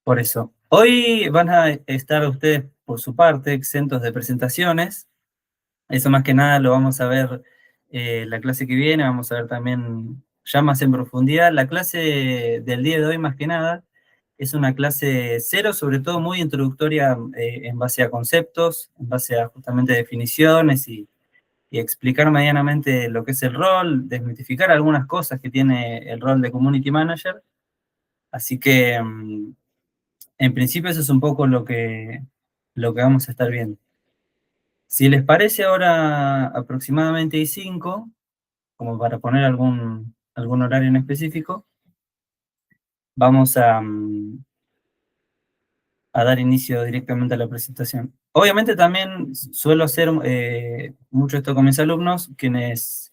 Por eso. Hoy van a estar ustedes, por su parte, exentos de presentaciones. Eso más que nada lo vamos a ver la clase que viene, vamos a ver también ya más en profundidad. La clase del día de hoy, más que nada, es una clase cero, sobre todo muy introductoria en base a conceptos, en base a justamente definiciones y explicar medianamente lo que es el rol, desmitificar algunas cosas que tiene el rol de Community Manager. Así que en principio eso es un poco lo que vamos a estar viendo. Si les parece ahora aproximadamente y 5, como para poner algún horario en específico, vamos a dar inicio directamente a la presentación. Obviamente también suelo hacer mucho esto con mis alumnos, quienes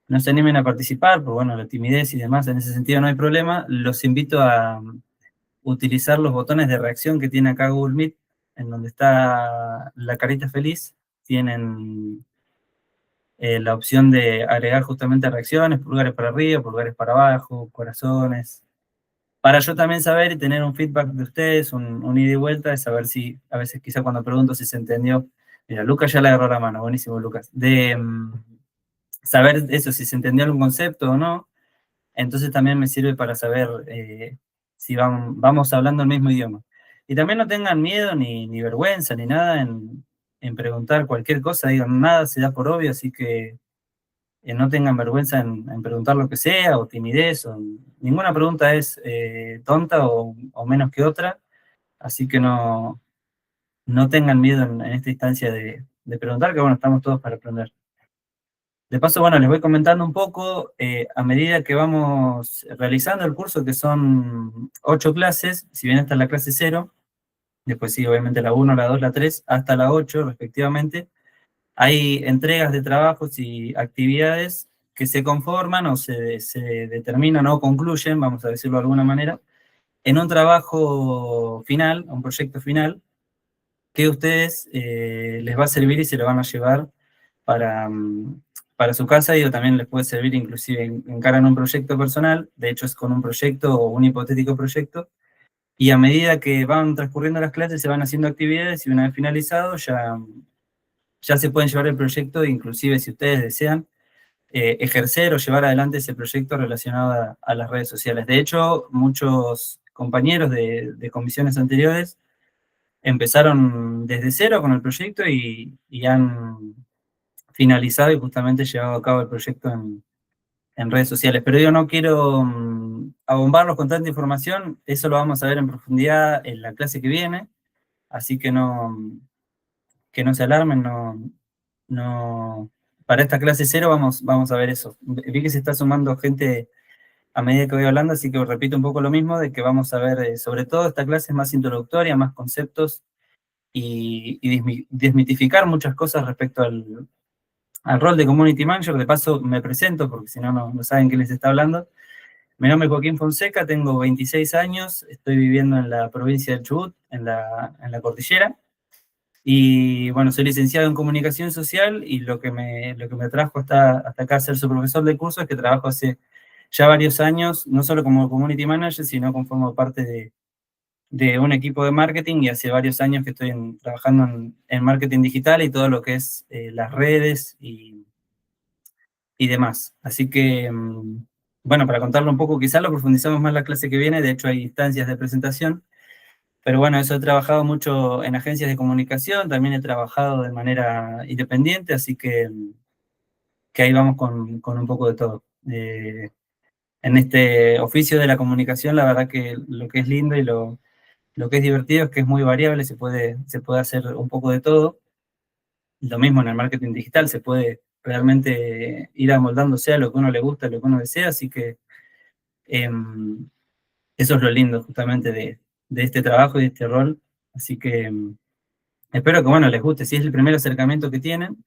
no se animen a participar, por bueno, la timidez y demás, en ese sentido no hay problema, los invito a utilizar los botones de reacción que tiene acá Google Meet, en donde está la carita feliz, tienen la opción de agregar justamente reacciones, pulgares para arriba, pulgares para abajo, corazones, para yo también saber y tener un feedback de ustedes, un ida y vuelta, de saber si, a veces quizá cuando pregunto si se entendió, mira, Lucas ya le agarró la mano, buenísimo Lucas, de saber eso, si se entendió algún concepto o no, entonces también me sirve para saber si vamos hablando el mismo idioma. Y también no tengan miedo ni vergüenza ni nada en preguntar cualquier cosa, digan, nada se da por obvio, así que no tengan vergüenza en preguntar lo que sea, o timidez, o ninguna pregunta es tonta o menos que otra, así que no tengan miedo en esta instancia de preguntar, que bueno, estamos todos para aprender. De paso, bueno, les voy comentando un poco, a medida que vamos realizando el curso, que son 8 clases, si bien esta es la clase 0, después sí, obviamente la 1, la 2, la 3, hasta la 8 respectivamente, hay entregas de trabajos y actividades que se conforman o se determinan o concluyen, vamos a decirlo de alguna manera, en un trabajo final, un proyecto final, que a ustedes les va a servir y se lo van a llevar para, para su casa, y también les puede servir inclusive encaran un proyecto personal, de hecho es con un proyecto o un hipotético proyecto, y a medida que van transcurriendo las clases se van haciendo actividades y una vez finalizado ya se pueden llevar el proyecto, inclusive si ustedes desean ejercer o llevar adelante ese proyecto relacionado a las redes sociales. De hecho, muchos compañeros de comisiones anteriores empezaron desde cero con el proyecto y han finalizado y justamente llevado a cabo el proyecto en redes sociales. Pero yo no quiero abombarlos con tanta información, eso lo vamos a ver en profundidad en la clase que viene, así que no se alarmen, para esta clase 0 vamos a ver eso. Vi que se está sumando gente a medida que voy hablando, así que repito un poco lo mismo, de que vamos a ver, sobre todo esta clase es más introductoria, más conceptos, y desmitificar muchas cosas respecto al rol de Community Manager. De paso me presento, porque si no saben quién les está hablando. Mi nombre es Joaquín Fonseca, tengo 26 años, estoy viviendo en la provincia del Chubut, en la cordillera. Y bueno, soy licenciado en comunicación social, y lo que me trajo hasta acá a ser su profesor de curso es que trabajo hace ya varios años, no solo como community manager, sino conformo parte de un equipo de marketing, y hace varios años que estoy trabajando en marketing digital y todo lo que es las redes y demás. Así que, bueno, para contarlo un poco, quizás lo profundizamos más la clase que viene, de hecho hay instancias de presentación. Pero bueno, eso he trabajado mucho en agencias de comunicación, también he trabajado de manera independiente, así que ahí vamos con un poco de todo. En este oficio de la comunicación, la verdad que lo que es lindo y lo que es divertido es que es muy variable, se puede hacer un poco de todo. Lo mismo en el marketing digital, se puede realmente ir amoldándose a lo que uno le gusta, a lo que uno desea, así que eso es lo lindo justamente de este trabajo y de este rol. Así que espero que, bueno, les guste. Si es el primer acercamiento que tienen,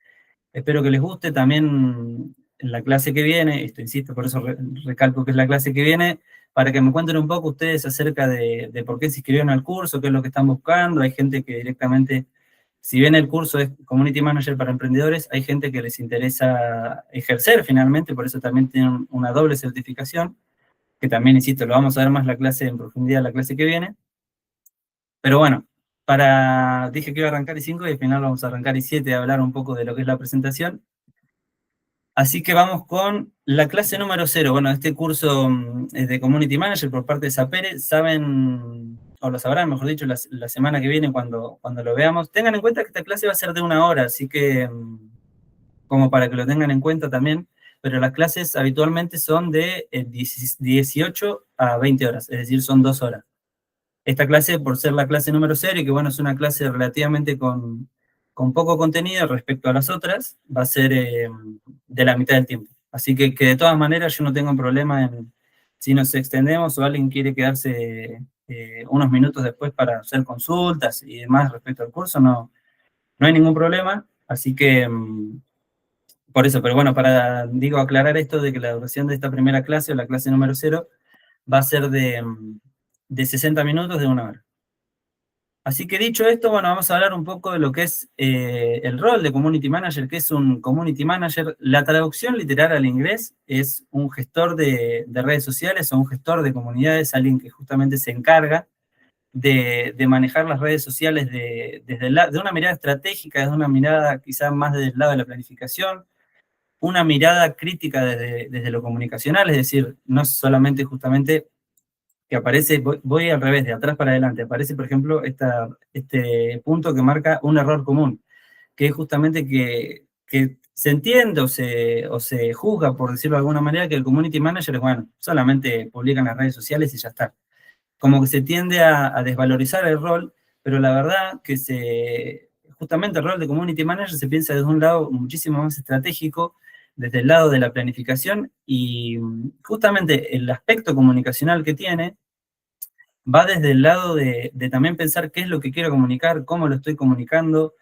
espero que les guste. También en la clase que viene, esto insisto, por eso recalco que es la clase que viene, para que me cuenten un poco ustedes acerca de por qué se inscribieron al curso, qué es lo que están buscando. Hay gente que directamente, si bien el curso es Community Manager para emprendedores, hay gente que les interesa ejercer finalmente, por eso también tienen una doble certificación, que también, insisto, lo vamos a ver más la clase en profundidad la clase que viene. Pero bueno, dije que iba a arrancar i5 y al final vamos a arrancar i7 a hablar un poco de lo que es la presentación. Así que vamos con la clase número 0. Bueno, este curso es de Community Manager por parte de Sapere. Saben, o lo sabrán, mejor dicho, la semana que viene cuando lo veamos. Tengan en cuenta que esta clase va a ser de 1 hora, así que como para que lo tengan en cuenta también. Pero las clases habitualmente son de 18 a 20 horas, es decir, son 2 horas. Esta clase, por ser la clase número 0, y que bueno, es una clase relativamente con poco contenido respecto a las otras, va a ser de la mitad del tiempo. Así que de todas maneras yo no tengo un problema en si nos extendemos o alguien quiere quedarse unos minutos después para hacer consultas y demás respecto al curso, no hay ningún problema. Así que por eso, pero bueno, digo, aclarar esto de que la duración de esta primera clase o la clase número 0 va a ser de 60 minutos de 1 hora. Así que dicho esto, bueno, vamos a hablar un poco de lo que es el rol de Community Manager, que es un Community Manager. La traducción literal al inglés es un gestor de redes sociales o un gestor de comunidades, alguien que justamente se encarga de manejar las redes sociales de una mirada estratégica, desde una mirada quizás más del lado de la planificación, una mirada crítica desde lo comunicacional, es decir, no solamente justamente que aparece, voy al revés, de atrás para adelante, aparece, por ejemplo, este punto que marca un error común, que es justamente que se entiende o se juzga, por decirlo de alguna manera, que el community manager es, bueno, solamente publica en las redes sociales y ya está. Como que se tiende a desvalorizar el rol, pero la verdad que justamente el rol de community manager se piensa desde un lado muchísimo más estratégico, desde el lado de la planificación, y justamente el aspecto comunicacional que tiene va desde el lado de también pensar qué es lo que quiero comunicar, cómo lo estoy comunicando,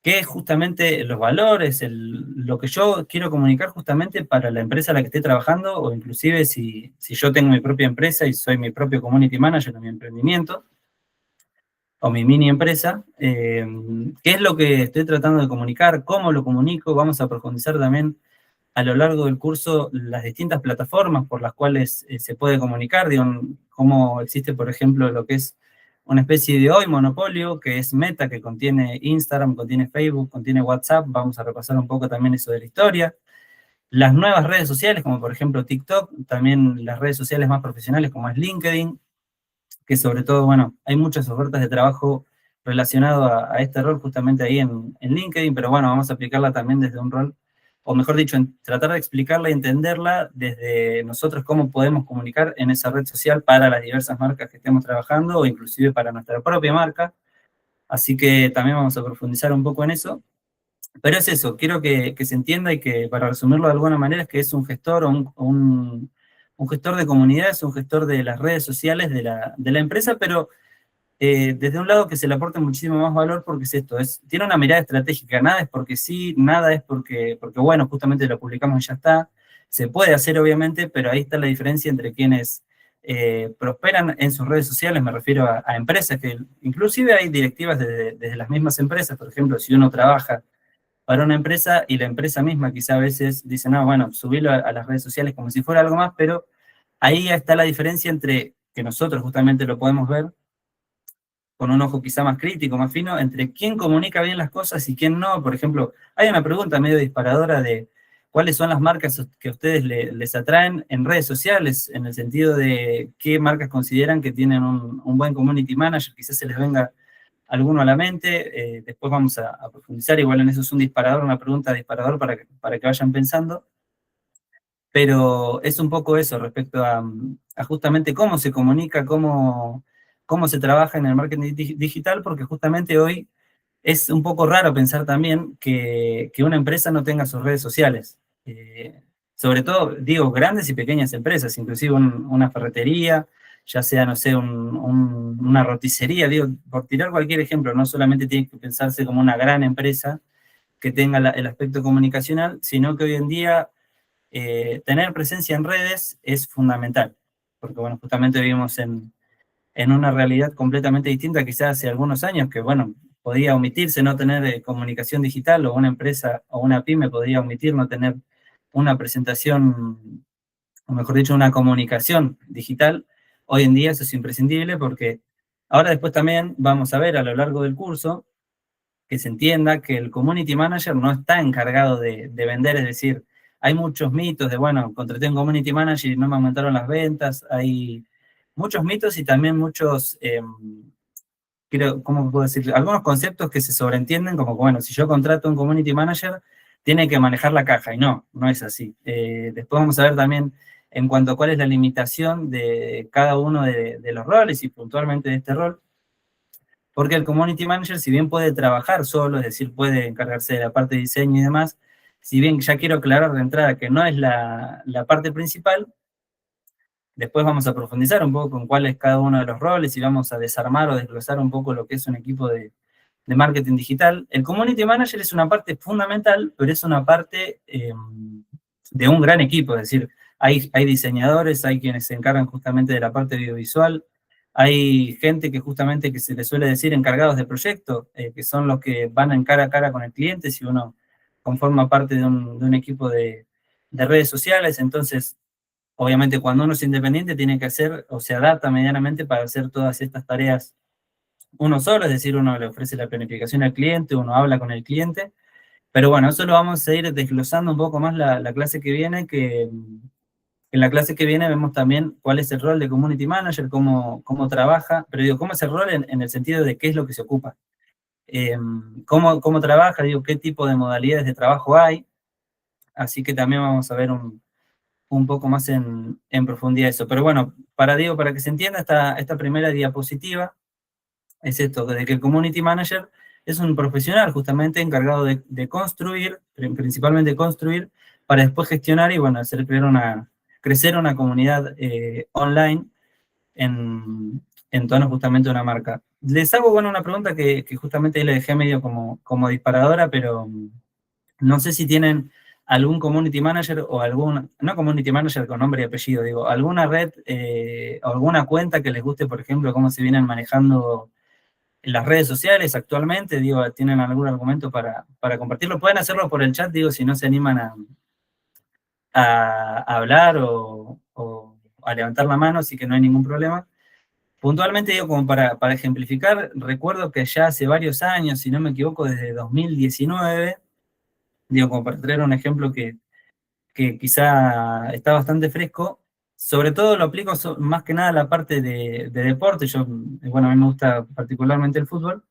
qué es justamente los valores, lo que yo quiero comunicar justamente para la empresa a la que esté trabajando, o inclusive si yo tengo mi propia empresa y soy mi propio community manager de mi emprendimiento, o mi mini empresa, qué es lo que estoy tratando de comunicar, cómo lo comunico. Vamos a profundizar también a lo largo del curso las distintas plataformas por las cuales se puede comunicar, digo, cómo existe, por ejemplo, lo que es una especie de hoy monopolio, que es Meta, que contiene Instagram, contiene Facebook, contiene WhatsApp. Vamos a repasar un poco también eso de la historia. Las nuevas redes sociales, como por ejemplo TikTok, también las redes sociales más profesionales como es LinkedIn, que sobre todo, bueno, hay muchas ofertas de trabajo relacionado a este rol justamente ahí en LinkedIn, pero bueno, vamos a aplicarla también desde un rol, o mejor dicho, tratar de explicarla y entenderla desde nosotros cómo podemos comunicar en esa red social para las diversas marcas que estemos trabajando o inclusive para nuestra propia marca. Así que también vamos a profundizar un poco en eso. Pero es eso, quiero que se entienda y que, para resumirlo de alguna manera, es que es un gestor o un gestor de comunidades, un gestor de las redes sociales de la empresa, pero desde un lado que se le aporta muchísimo más valor, porque es esto, tiene una mirada estratégica, nada es porque sí, nada es porque bueno, justamente lo publicamos y ya está. Se puede hacer obviamente, pero ahí está la diferencia entre quienes prosperan en sus redes sociales. Me refiero a empresas que inclusive hay directivas desde las mismas empresas. Por ejemplo, si uno trabaja para una empresa y la empresa misma quizá a veces dice, no, bueno, subirlo a las redes sociales como si fuera algo más, pero ahí está la diferencia entre que nosotros justamente lo podemos ver con un ojo quizá más crítico, más fino, entre quién comunica bien las cosas y quién no. Por ejemplo, hay una pregunta medio disparadora de cuáles son las marcas que a ustedes les atraen en redes sociales, en el sentido de qué marcas consideran que tienen un buen community manager. Quizás se les venga alguno a la mente. Después vamos a profundizar, igual en eso es un disparador, una pregunta disparador para que vayan pensando. Pero es un poco eso respecto a justamente cómo se comunica, cómo se trabaja en el marketing digital, porque justamente hoy es un poco raro pensar también que una empresa no tenga sus redes sociales. Sobre todo, digo, grandes y pequeñas empresas, inclusive una ferretería, ya sea, no sé, una roticería, digo, por tirar cualquier ejemplo. No solamente tiene que pensarse como una gran empresa que tenga el aspecto comunicacional, sino que hoy en día tener presencia en redes es fundamental, porque bueno, justamente vivimos en una realidad completamente distinta, quizás hace algunos años, que bueno, podía omitirse no tener comunicación digital, o una empresa o una pyme podría omitir no tener una presentación, o mejor dicho, una comunicación digital. Hoy en día eso es imprescindible, porque Ahora después también vamos a ver a lo largo del curso que se entienda que el community manager no está encargado de vender, es decir, hay muchos mitos de, bueno, contraté un community manager y no me aumentaron las ventas, hay muchos mitos y también muchos, creo, ¿cómo puedo decir? Algunos conceptos que se sobreentienden como, bueno, si yo contrato un community manager, tiene que manejar la caja, y no, no es así. Después vamos a ver también en cuanto a cuál es la limitación de cada uno de los roles y puntualmente de este rol, porque el community manager, si bien puede trabajar solo, es decir, puede encargarse de la parte de diseño y demás, si bien ya quiero aclarar de entrada que no es la parte principal, después vamos a profundizar un poco con cuál es cada uno de los roles y vamos a desarmar o desglosar un poco lo que es un equipo de marketing digital. El community manager es una parte fundamental, pero es una parte de un gran equipo, es decir, hay diseñadores, hay quienes se encargan justamente de la parte audiovisual, hay gente que justamente que se le suele decir encargados de proyecto, que son los que van en cara a cara con el cliente si uno conforma parte de un equipo de redes sociales, entonces obviamente cuando uno es independiente tiene que hacer o se adapta medianamente para hacer todas estas tareas uno solo, es decir, uno le ofrece la planificación al cliente, uno habla con el cliente, pero bueno, eso lo vamos a ir desglosando un poco más la clase que viene, que en la clase que viene vemos también cuál es el rol de community manager, cómo trabaja, pero digo, cómo es el rol en el sentido de qué es lo que se ocupa. Cómo trabaja, digo, qué tipo de modalidades de trabajo hay, así que también vamos a ver un poco más en profundidad eso. Pero bueno, digo, para que se entienda esta primera diapositiva, es esto, de que el community manager es un profesional justamente encargado de construir, principalmente construir, para después gestionar y bueno, crecer una comunidad online en tono justamente de una marca. Les hago, bueno, una pregunta que justamente ahí le dejé medio como disparadora, pero no sé si tienen algún community manager o no community manager con nombre y apellido, digo, alguna red o alguna cuenta que les guste, por ejemplo, cómo se vienen manejando en las redes sociales actualmente, digo, ¿tienen algún argumento para compartirlo? Pueden hacerlo por el chat, digo, si no se animan a hablar o a levantar la mano, así que no hay ningún problema. Puntualmente, digo, como para ejemplificar, recuerdo que ya hace varios años, si no me equivoco, desde 2019, digo, como para traer un ejemplo que quizá está bastante fresco, sobre todo lo aplico más que nada a la parte de deporte, yo, bueno, a mí me gusta particularmente el fútbol,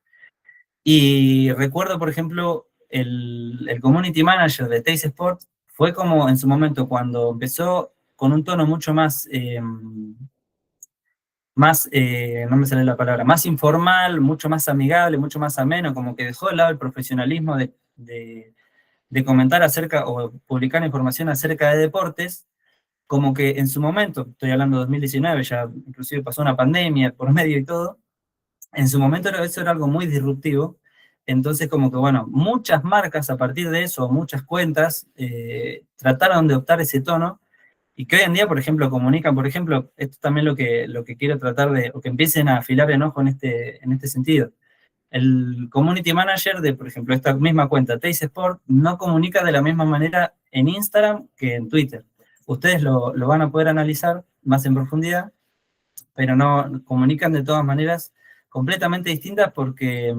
y recuerdo, por ejemplo, el community manager de Teis Sport fue como en su momento cuando empezó con un tono mucho no me sale la palabra, más informal, mucho más amigable, mucho más ameno, como que dejó de lado el profesionalismo de comentar acerca o publicar información acerca de deportes, como que en su momento, estoy hablando de 2019, ya inclusive pasó una pandemia por medio y todo, en su momento eso era algo muy disruptivo, entonces como que bueno, muchas marcas a partir de eso, muchas cuentas, trataron de optar ese tono, y que hoy en día, por ejemplo, comunican, por ejemplo, esto también lo que quiero tratar o que empiecen a afilar enojo en este sentido. El community manager de, por ejemplo, esta misma cuenta, Teis Sport, no comunica de la misma manera en Instagram que en Twitter. Ustedes lo van a poder analizar más en profundidad, pero no comunican de todas maneras completamente distintas porque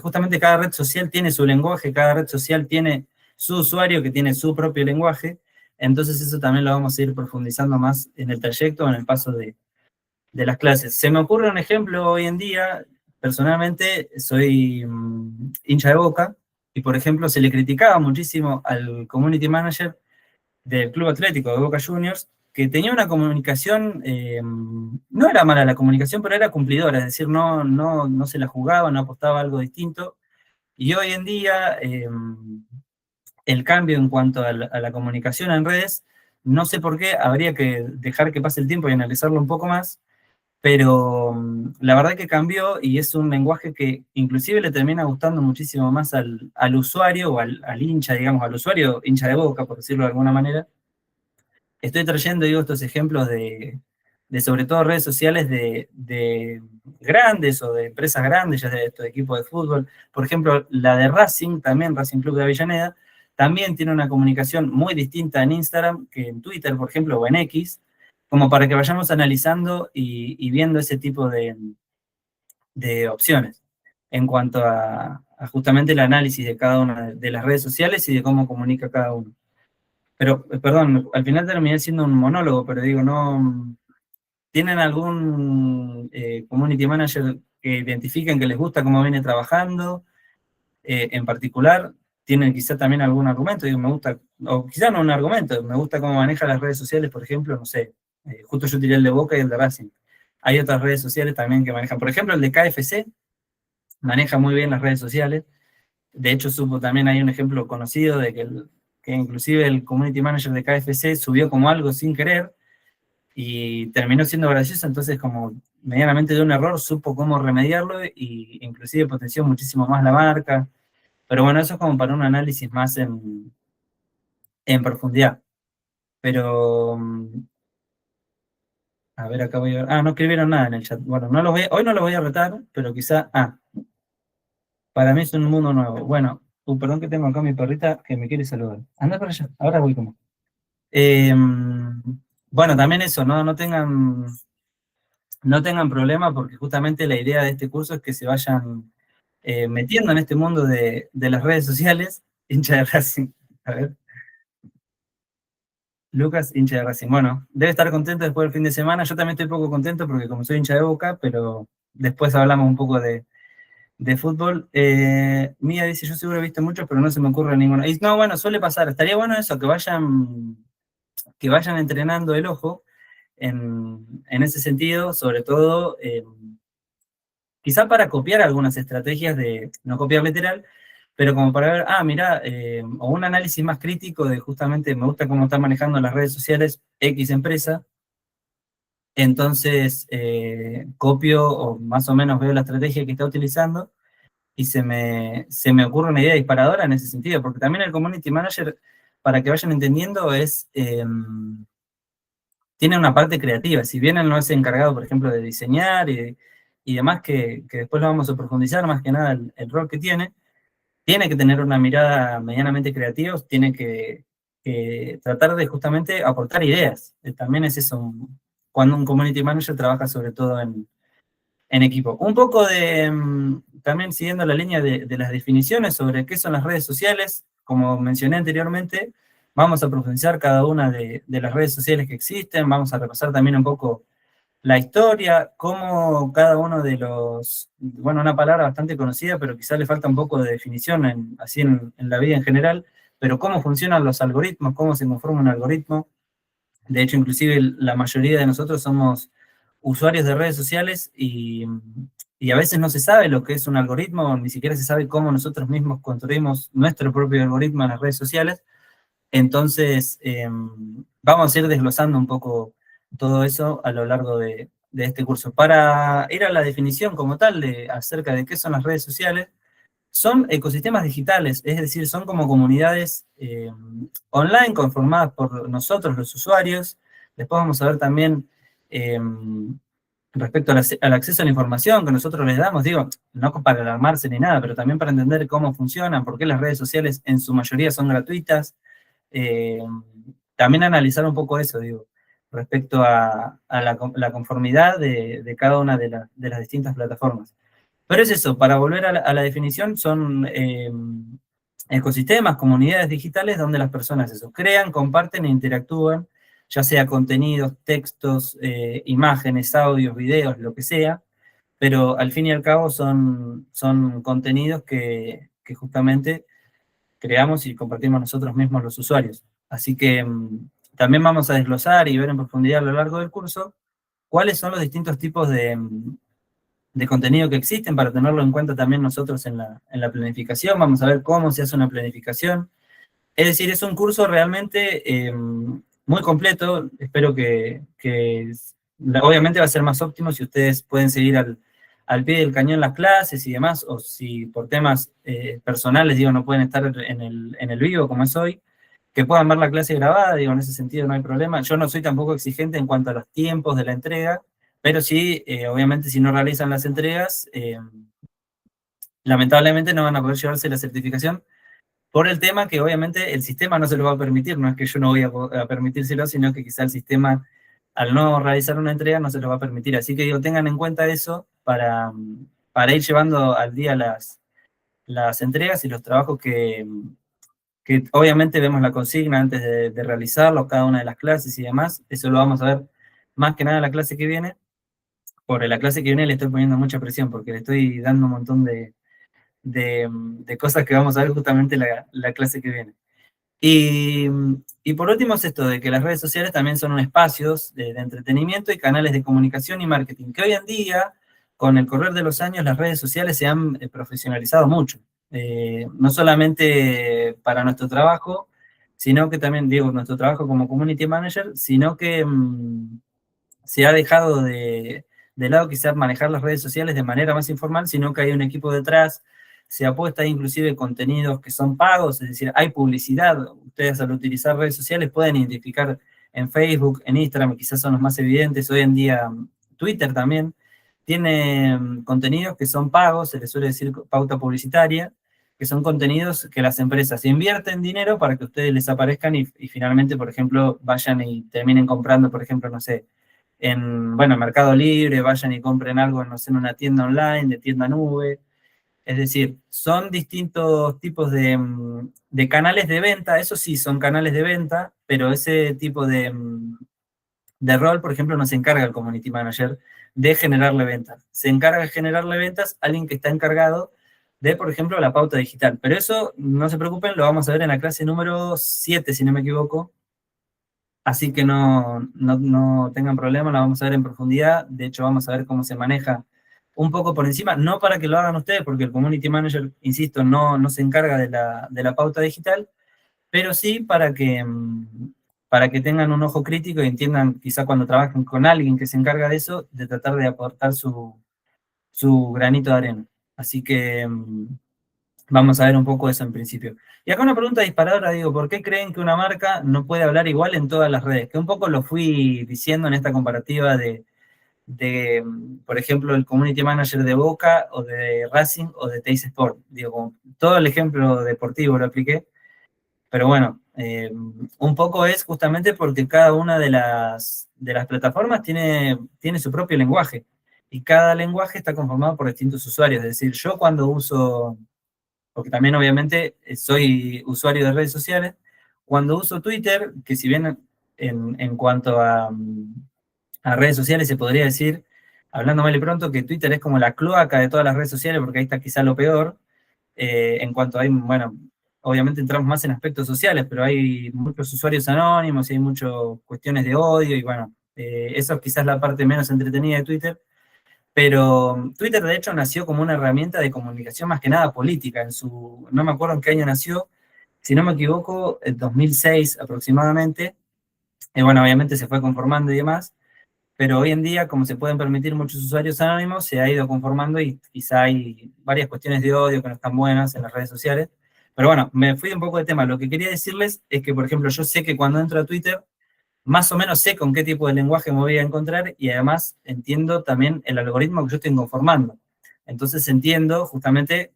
justamente cada red social tiene su lenguaje, cada red social tiene su usuario que tiene su propio lenguaje, entonces eso también lo vamos a ir profundizando más en el trayecto, en el paso de las clases. Se me ocurre un ejemplo hoy en día, personalmente soy hincha de Boca, y por ejemplo se le criticaba muchísimo al community manager del Club Atlético de Boca Juniors, que tenía una comunicación, no era mala la comunicación, pero era cumplidora, es decir, no se la jugaba, no apostaba a algo distinto. Y hoy en día, el cambio en cuanto a la comunicación en redes, no sé por qué, habría que dejar que pase el tiempo y analizarlo un poco más, pero la verdad que cambió y es un lenguaje que inclusive le termina gustando muchísimo más al usuario o al hincha, digamos, al usuario hincha de Boca, por decirlo de alguna manera. Estoy trayendo, digo, estos ejemplos de sobre todo redes sociales de grandes o de empresas grandes, ya de estos equipos de fútbol. Por ejemplo, la de Racing, también Racing Club de Avellaneda, también tiene una comunicación muy distinta en Instagram que en Twitter, por ejemplo, o en X, como para que vayamos analizando y viendo ese tipo de, de diferencias. Después, bueno, vamos a ver un poco más en profundidad. Pero bueno, para ir cerrando, digo, esta primera diapositiva, de opciones en cuanto a justamente el análisis de cada una de las redes sociales y de cómo comunica cada uno. Pero, perdón, al final terminé siendo un monólogo, pero digo, no, ¿tienen algún community manager que identifiquen que les gusta cómo viene trabajando? En particular, ¿tienen quizá también algún argumento? Digo, me gusta, o quizá no un argumento, me gusta cómo maneja las redes sociales, por ejemplo, no sé, justo yo tiré el de Boca y el de Racing. Hay otras redes sociales también que manejan. Por ejemplo, el de KFC maneja muy bien las redes sociales. De hecho, supo también hay un ejemplo conocido de que inclusive el community manager de KFC subió como algo sin querer y terminó siendo gracioso, entonces como medianamente de un error supo cómo remediarlo y inclusive potenció muchísimo más la marca. Pero bueno, eso es como para un análisis más en profundidad. Pero, a ver, acá voy a ver. Ah, no escribieron nada en el chat. Bueno, hoy no los voy a retar, pero quizá, para mí es un mundo nuevo. Bueno, perdón que tengo acá a mi perrita que me quiere saludar. Anda para allá, ahora voy como. Eh, bueno, también eso, ¿no? No tengan problema porque justamente la idea de este curso es que se vayan metiendo en este mundo de las redes sociales. Hincha de Racing. A ver, Lucas, hincha de Racing. Bueno, debe estar contento después del fin de semana. Yo también estoy poco contento porque como soy hincha de Boca, pero después hablamos un poco de fútbol. Mía dice, yo seguro he visto muchos, pero no se me ocurre ninguno. Y no, bueno, suele pasar. Estaría bueno eso, que vayan entrenando el ojo en ese sentido, sobre todo, quizá para copiar algunas estrategias de, no copiar literal, pero como para ver, mira, o un análisis más crítico de justamente, me gusta cómo están manejando las redes sociales X empresa, entonces copio o más o menos veo la estrategia que está utilizando y se me ocurre una idea disparadora en ese sentido, porque también el community manager, para que vayan entendiendo, tiene una parte creativa. Si bien él no es encargado, por ejemplo, de diseñar y demás, que después lo vamos a profundizar, más que nada el rol que tiene que tener una mirada medianamente creativa, tiene que tratar de justamente aportar ideas. También es eso, cuando un community manager trabaja sobre todo en equipo. Un poco también siguiendo la línea de las definiciones sobre qué son las redes sociales, como mencioné anteriormente, vamos a profundizar cada una de las redes sociales que existen, vamos a repasar también un poco la historia, cómo cada uno bueno, una palabra bastante conocida, pero quizás le falta un poco de definición así en la vida en general, pero cómo funcionan los algoritmos, cómo se conforma un algoritmo. De hecho, inclusive la mayoría de nosotros somos usuarios de redes sociales y a veces no se sabe lo que es un algoritmo, ni siquiera se sabe cómo nosotros mismos construimos nuestro propio algoritmo en las redes sociales. Entonces, vamos a ir desglosando un poco todo eso a lo largo de este curso. Para ir a la definición como tal acerca de qué son las redes sociales, son ecosistemas digitales, es decir, son como comunidades online conformadas por nosotros, los usuarios. Después vamos a ver también eh, respecto al acceso a la información que nosotros les damos, digo, no para alarmarse ni nada, pero también para entender cómo funcionan, por qué las redes sociales en su mayoría son gratuitas. Eh, También analizar un poco eso, digo, respecto a la conformidad de cada una de las distintas plataformas. Pero es eso, para volver a la definición, son ecosistemas, comunidades digitales donde las personas eso, crean, comparten e interactúan, ya sea contenidos, textos, imágenes, audios, videos, lo que sea, pero al fin y al cabo son contenidos que justamente creamos y compartimos nosotros mismos los usuarios. Así que también vamos a desglosar y ver en profundidad a lo largo del curso cuáles son los distintos tipos de contenido que existen para tenerlo en cuenta también nosotros en la planificación. Vamos a ver cómo se hace una planificación. Es decir, es un curso realmente muy completo. Espero que obviamente va a ser más óptimo si ustedes pueden seguir al pie del cañón las clases y demás, o si por temas personales, digo, no pueden estar en el vivo como es hoy, que puedan ver la clase grabada, digo, en ese sentido no hay problema. Yo no soy tampoco exigente en cuanto a los tiempos de la entrega, pero sí, obviamente, si no realizan las entregas, lamentablemente no van a poder llevarse la certificación por el tema que obviamente el sistema no se lo va a permitir, no es que yo no voy a permitírselo, sino que quizá el sistema, al no realizar una entrega, no se lo va a permitir. Así que digo, tengan en cuenta eso para ir llevando al día las entregas y los trabajos que obviamente vemos la consigna antes de realizarlos, cada una de las clases y demás. Eso lo vamos a ver más que nada la clase que viene. Por la clase que viene le estoy poniendo mucha presión porque le estoy dando un montón de cosas que vamos a ver justamente la clase que viene. Y, y por último es esto de que las redes sociales también son espacios de entretenimiento y canales de comunicación y marketing, que hoy en día, con el correr de los años, las redes sociales se han profesionalizado mucho. No solamente para nuestro trabajo, sino que también, digo, nuestro trabajo como community manager, sino que se ha dejado de lado quizás manejar las redes sociales de manera más informal, sino que hay un equipo detrás, se apuesta inclusive contenidos que son pagos, es decir, hay publicidad. Ustedes al utilizar redes sociales pueden identificar en Facebook, en Instagram, quizás son los más evidentes, hoy en día Twitter también, tiene contenidos que son pagos, se les suele decir pauta publicitaria, que son contenidos que las empresas invierten dinero para que ustedes les aparezcan y finalmente, por ejemplo, vayan y terminen comprando, por ejemplo, no sé, en, bueno, Mercado Libre, vayan y compren algo, no sé, en una tienda online, de tienda nube. Es decir, son distintos tipos de canales de venta, eso sí, son canales de venta, pero ese tipo de rol, por ejemplo, no se encarga el community manager de generarle ventas. Se encarga de generarle ventas alguien que está encargado de, por ejemplo, la pauta digital. Pero eso, no se preocupen, lo vamos a ver en la clase número 7, si no me equivoco, así que no tengan problema, la vamos a ver en profundidad. De hecho, vamos a ver cómo se maneja un poco por encima, no para que lo hagan ustedes, porque el Community Manager, insisto, no se encarga de la pauta digital, pero sí para que tengan un ojo crítico y entiendan, quizá cuando trabajen con alguien que se encarga de eso, de tratar de aportar su granito de arena. Así que vamos a ver un poco eso en principio. Y acá una pregunta disparadora, digo, ¿por qué creen que una marca no puede hablar igual en todas las redes? Que un poco lo fui diciendo en esta comparativa por ejemplo, el community manager de Boca o de Racing o de Teis Sport. Digo, todo el ejemplo deportivo lo apliqué, pero bueno, un poco es justamente porque cada una de las plataformas tiene su propio lenguaje y cada lenguaje está conformado por distintos usuarios. Es decir, yo cuando uso porque también obviamente soy usuario de redes sociales. Cuando uso Twitter, que si bien en cuanto a redes sociales se podría decir, hablando mal y pronto, que Twitter es como la cloaca de todas las redes sociales, porque ahí está quizá lo peor, en cuanto hay, bueno, obviamente entramos más en aspectos sociales, pero hay muchos usuarios anónimos y hay muchas cuestiones de odio y bueno, eso es quizás la parte menos entretenida de Twitter, pero Twitter, de hecho, nació como una herramienta de comunicación más que nada política. No me acuerdo en qué año nació, si no me equivoco, en 2006 aproximadamente. Y bueno, obviamente se fue conformando y demás, pero hoy en día, como se pueden permitir muchos usuarios anónimos, se ha ido conformando y quizá hay varias cuestiones de odio que no están buenas en las redes sociales. Pero bueno, me fui un poco de tema. Lo que quería decirles es que, por ejemplo, yo sé que cuando entro a Twitter, más o menos sé con qué tipo de lenguaje me voy a encontrar y además entiendo también el algoritmo que yo estoy conformando. Entonces entiendo justamente,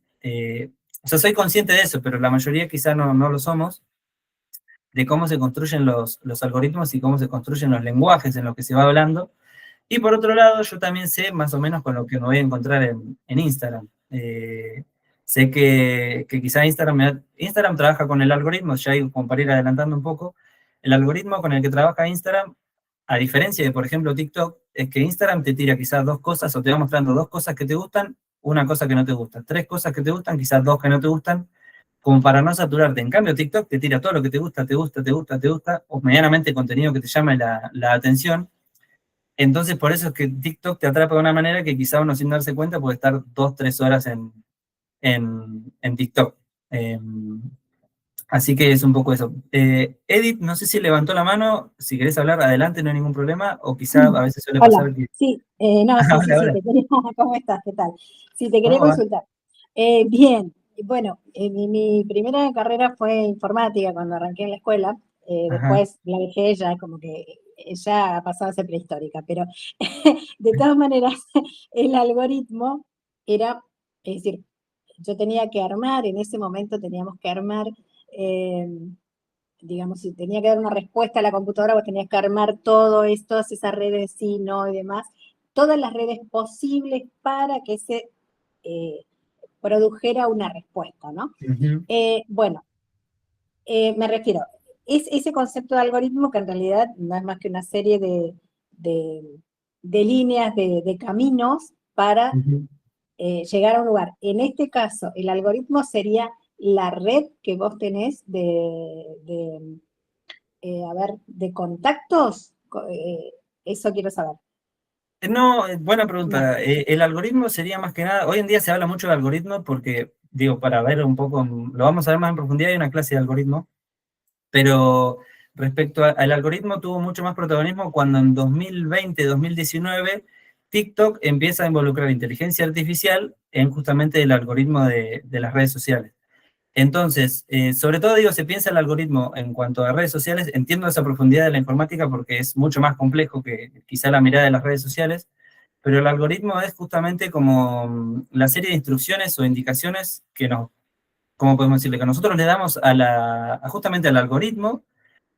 o sea, soy consciente de eso, pero la mayoría quizá no lo somos, de cómo se construyen los algoritmos y cómo se construyen los lenguajes en los que se va hablando. Y por otro lado, yo también sé más o menos con lo que me voy a encontrar en Instagram. Sé que quizá Instagram trabaja con el algoritmo, ya como para ir adelantando un poco, el algoritmo con el que trabaja Instagram, a diferencia de, por ejemplo, TikTok, es que Instagram te tira quizás dos cosas o te va mostrando dos cosas que te gustan, una cosa que no te gusta, tres cosas que te gustan, quizás dos que no te gustan, como para no saturarte. En cambio, TikTok te tira todo lo que te gusta, te gusta, te gusta, te gusta, o medianamente contenido que te llame la atención. Entonces, por eso es que TikTok te atrapa de una manera que quizá uno sin darse cuenta puede estar 2, 3 horas en TikTok. Eh, Así que es un poco eso. Edith, no sé si levantó la mano, si querés hablar, adelante, no hay ningún problema, o quizá a veces suele Hola, pasar que... sí, no, sí, sí, Ahora, sí, ahora, te quería, ¿cómo estás? ¿Qué tal? Sí, te quería ¿cómo va? consultar. Bien, bueno, mi primera carrera fue informática cuando arranqué en la escuela, Ajá, después la dejé ya como que ya ha pasado a ser prehistórica, pero de todas maneras el algoritmo era, es decir, yo tenía que armar, en ese momento teníamos que armar eh, digamos, si tenía que dar una respuesta a la computadora, vos tenías que armar todo esto, todas esas redes sí, no y demás, todas las redes posibles para que ese produjera una respuesta, ¿no? Ujú. Bueno, me refiero, es ese concepto de algoritmo que en realidad no es más que una serie de, de líneas, de caminos para Ujú. llegar a un lugar. En este caso, el algoritmo sería la red que vos tenés a ver, de contactos. Eso quiero saber. No, buena No. pregunta. El algoritmo sería más que nada, hoy en día se habla mucho de algoritmo porque, digo, para ver un poco, lo vamos a ver más en profundidad, hay una clase de algoritmo, pero respecto al algoritmo tuvo mucho más protagonismo cuando en 2020, 2019, TikTok empieza a involucrar inteligencia artificial en justamente el algoritmo de las redes sociales. Entonces, sobre todo digo, se piensa el algoritmo en cuanto a redes sociales, entiendo esa profundidad de la informática porque es mucho más complejo que quizá la mirada de las redes sociales, pero el algoritmo es justamente como la serie de instrucciones o indicaciones que nos, ¿cómo podemos decirle? Que nosotros le damos justamente al algoritmo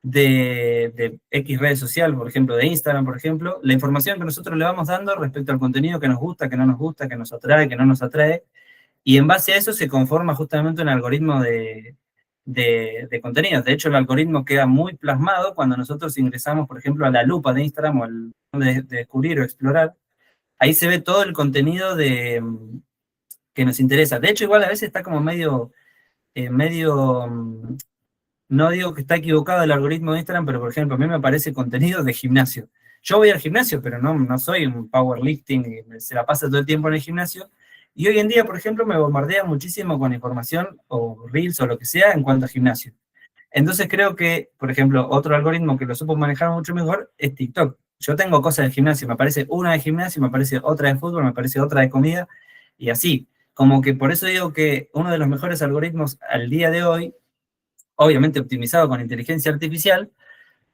de X red social, por ejemplo, de Instagram, por ejemplo, la información que nosotros le vamos dando respecto al contenido que nos gusta, que no nos gusta, que nos atrae, que no nos atrae, y en base a eso se conforma justamente un algoritmo de contenidos. De hecho, el algoritmo queda muy plasmado cuando nosotros ingresamos, por ejemplo, a la lupa de Instagram o al de descubrir o explorar. Ahí se ve todo el contenido que nos interesa. De hecho, igual a veces está como medio, no digo que está equivocado el algoritmo de Instagram, pero por ejemplo, a mí me aparece contenido de gimnasio. Yo voy al gimnasio, pero no soy un powerlifting, y se la pasa todo el tiempo en el gimnasio. Y hoy en día, por ejemplo, me bombardea muchísimo con información o reels o lo que sea en cuanto a gimnasio. Entonces creo que, por ejemplo, otro algoritmo que lo supo manejar mucho mejor es TikTok. Yo tengo cosas de gimnasio, me aparece una de gimnasio, me aparece otra de fútbol, me aparece otra de comida, y así. Como que por eso digo que uno de los mejores algoritmos al día de hoy, obviamente optimizado con inteligencia artificial,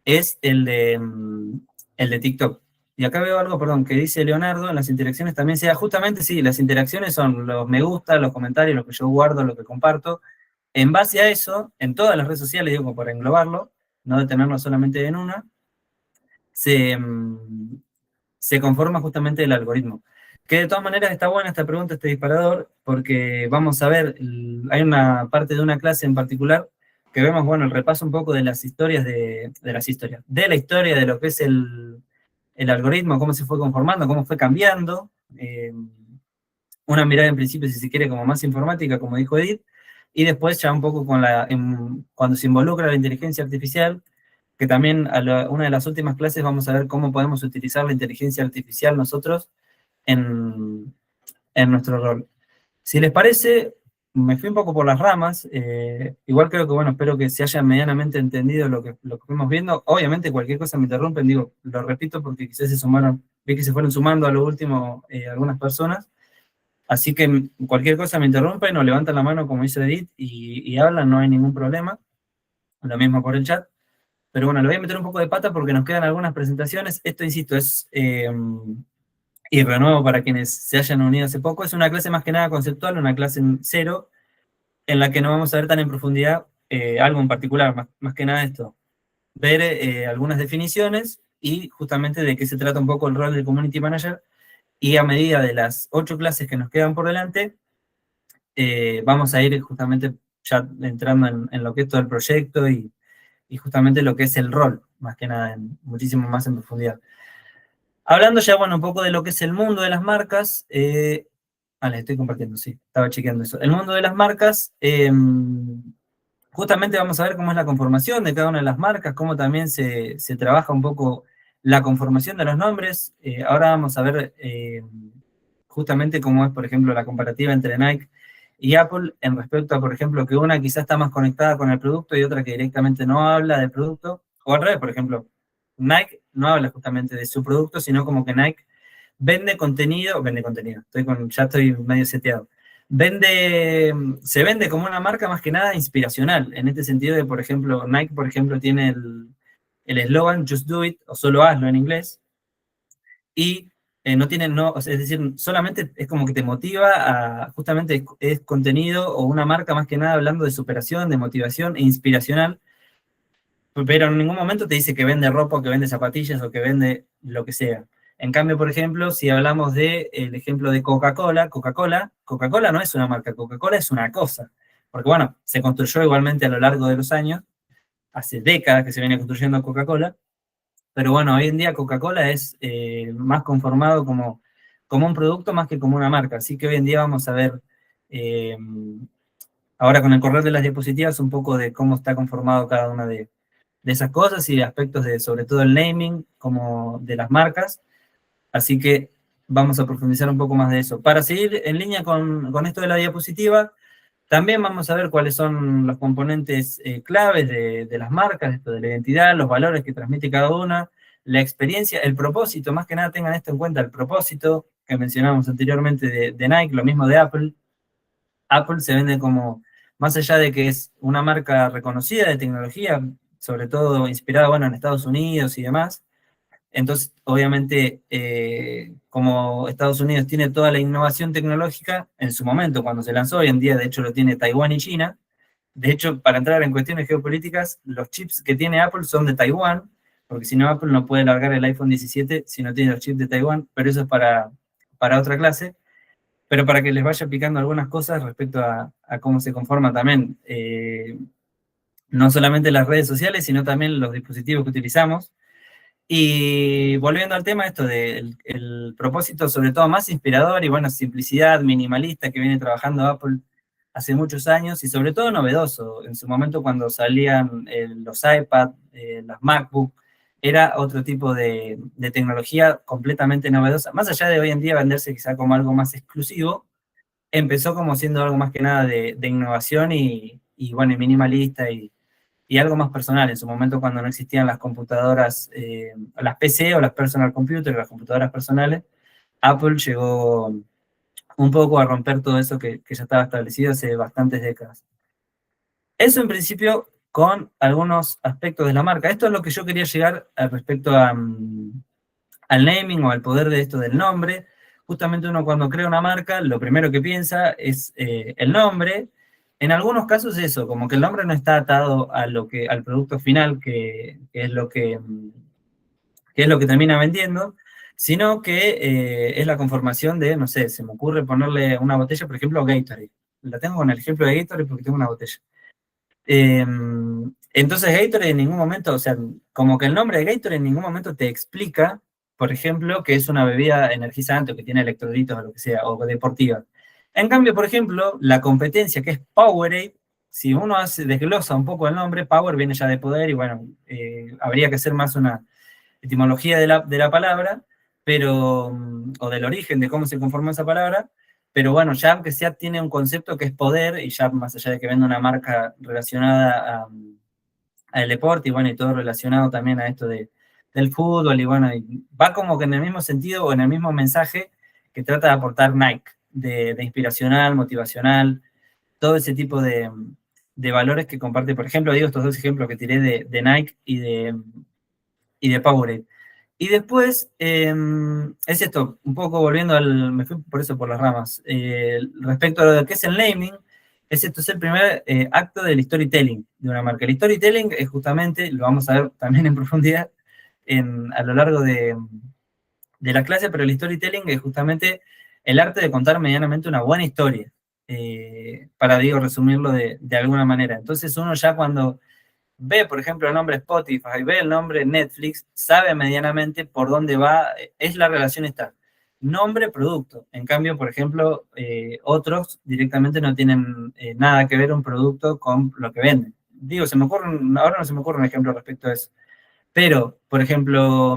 es el de TikTok. Y acá veo algo, perdón, que dice Leonardo, en las interacciones también sea, justamente sí, las interacciones son los me gusta, los comentarios, lo que yo guardo, lo que comparto. En base a eso, en todas las redes sociales, digo, como para englobarlo, no detenernos solamente en una, se, mm, se conforma justamente el algoritmo. Que de todas maneras está buena esta pregunta, este disparador, porque vamos a ver, hay una parte de una clase en particular que vemos, bueno, el repaso un poco de las historias de la historia de lo que es el algoritmo, cómo se fue conformando, cómo fue cambiando. Una mirada en principio, si se quiere, como más informática, como dijo Edith, y después ya un poco cuando se involucra la inteligencia artificial, que también una de las últimas clases vamos a ver cómo podemos utilizar la inteligencia artificial nosotros en, en nuestro rol. Si les parece, me fui un poco por las ramas, igual creo que, bueno, espero que se haya medianamente entendido lo que fuimos viendo. Obviamente cualquier cosa me interrumpen, digo, lo repito porque quizás vi que se fueron sumando a lo último algunas personas. Así que cualquier cosa me interrumpen o levantan la mano como dice Edith y hablan, no hay ningún problema. Lo mismo por el chat. Pero bueno, le voy a meter un poco de pata porque nos quedan algunas presentaciones. Esto, insisto, y renuevo para quienes se hayan unido hace poco, es una clase más que nada conceptual, una clase en cero, en la que no vamos a ver tan en profundidad algo en particular, más que nada esto. Ver algunas definiciones y justamente de qué se trata un poco el rol del Community Manager. Y a medida de las 8 clases que nos quedan por delante, vamos a ir justamente ya entrando en lo que es todo el proyecto y justamente lo que es el rol, más que nada, muchísimo más en profundidad. Hablando ya, bueno, un poco de lo que es el mundo de las marcas, les estoy compartiendo, sí, estaba chequeando eso. El mundo de las marcas, justamente vamos a ver cómo es la conformación de cada una de las marcas, cómo también se trabaja un poco la conformación de los nombres. Ahora vamos a ver justamente cómo es, por ejemplo, la comparativa entre Nike y Apple en respecto a, por ejemplo, que una quizás está más conectada con el producto y otra que directamente no habla del producto. O al revés, por ejemplo, Nike no habla justamente de su producto, sino como que Nike vende contenido, ya estoy medio seteado. Se vende como una marca más que nada inspiracional, en este sentido de, por ejemplo, Nike, por ejemplo, tiene el eslogan Just Do It, o solo hazlo en inglés, y o sea, es decir, solamente es como que te motiva justamente es contenido o una marca más que nada hablando de superación, de motivación e inspiracional, pero en ningún momento te dice que vende ropa, o que vende zapatillas, o que vende lo que sea. En cambio, por ejemplo, si hablamos del ejemplo de Coca-Cola, Coca-Cola no es una marca, Coca-Cola es una cosa. Porque bueno, se construyó igualmente a lo largo de los años, hace décadas que se viene construyendo Coca-Cola, pero bueno, hoy en día Coca-Cola es más conformado como un producto más que como una marca. Así que hoy en día vamos a ver, eh, ahora con el correr de las diapositivas, un poco de cómo está conformado cada una de esas cosas y aspectos de, sobre todo el naming, como de las marcas. Así que vamos a profundizar un poco más de eso. Para seguir en línea con esto de la diapositiva, también vamos a ver cuáles son los componentes claves de las marcas, esto de la identidad, los valores que transmite cada una, la experiencia, el propósito, más que nada tengan esto en cuenta, el propósito que mencionábamos anteriormente de Nike, lo mismo de Apple. Apple se vende como, más allá de que es una marca reconocida de tecnología, sobre todo inspirada, bueno, en Estados Unidos y demás. Entonces, obviamente, como Estados Unidos tiene toda la innovación tecnológica, en su momento, cuando se lanzó, hoy en día, de hecho, lo tiene Taiwán y China. De hecho, para entrar en cuestiones geopolíticas, los chips que tiene Apple son de Taiwán, porque si no, Apple no puede largar el iPhone 17 si no tiene los chips de Taiwán, pero eso es para otra clase. Pero para que les vaya picando algunas cosas respecto a cómo se conforma también, no solamente las redes sociales, sino también los dispositivos que utilizamos. Y volviendo al tema, esto del el propósito, sobre todo más inspirador y bueno, simplicidad minimalista que viene trabajando Apple hace muchos años y sobre todo novedoso. En su momento cuando salían los iPad, las MacBook, era otro tipo de tecnología completamente novedosa. Más allá de hoy en día venderse quizá como algo más exclusivo, empezó como siendo algo más que nada de innovación y bueno, y minimalista y algo más personal. En su momento, cuando no existían las computadoras, las PC o las personal computers, las computadoras personales, Apple llegó un poco a romper todo eso que ya estaba establecido hace bastantes décadas. Eso en principio con algunos aspectos de la marca. Esto es lo que yo quería llegar respecto al naming o al poder de esto del nombre. Justamente uno cuando crea una marca, lo primero que piensa es el nombre. En algunos casos eso, como que el nombre no está atado a al producto final, que es que es lo que termina vendiendo, sino que es la conformación de, no sé, se me ocurre ponerle una botella, por ejemplo, Gatorade. La tengo con el ejemplo de Gatorade porque tengo una botella. Eh, entonces Gatorade en ningún momento, o sea, como que el nombre de Gatorade en ningún momento te explica, por ejemplo, que es una bebida energizante o que tiene electrolitos o lo que sea, o deportiva. En cambio, por ejemplo, la competencia que es Powerade, si uno desglosa un poco el nombre, Power viene ya de poder y bueno, habría que hacer más una etimología de la palabra, pero, o del origen de cómo se conformó esa palabra, pero bueno, ya aunque sea tiene un concepto que es poder, y ya más allá de que venda una marca relacionada al deporte, y bueno, y todo relacionado también a esto del fútbol, y bueno, y va como que en el mismo sentido o en el mismo mensaje que trata de aportar Nike, de inspiracional, motivacional, todo ese tipo de valores que comparte, por ejemplo, digo estos dos ejemplos que tiré de Nike y de Powerade. Y después, es esto, un poco volviendo me fui por eso por las ramas, respecto a lo que es el naming, esto es el primer acto del storytelling de una marca. El storytelling es justamente, lo vamos a ver también en profundidad a lo largo de la clase, pero el storytelling es justamente el arte de contar medianamente una buena historia, para, digo, resumirlo de alguna manera. Entonces uno ya cuando ve, por ejemplo, el nombre Spotify, ve el nombre Netflix, sabe medianamente por dónde va, es la relación esta. Nombre-producto. En cambio, por ejemplo, otros directamente no tienen nada que ver un producto con lo que venden. Digo, ahora no se me ocurre un ejemplo respecto a eso. Pero, por ejemplo,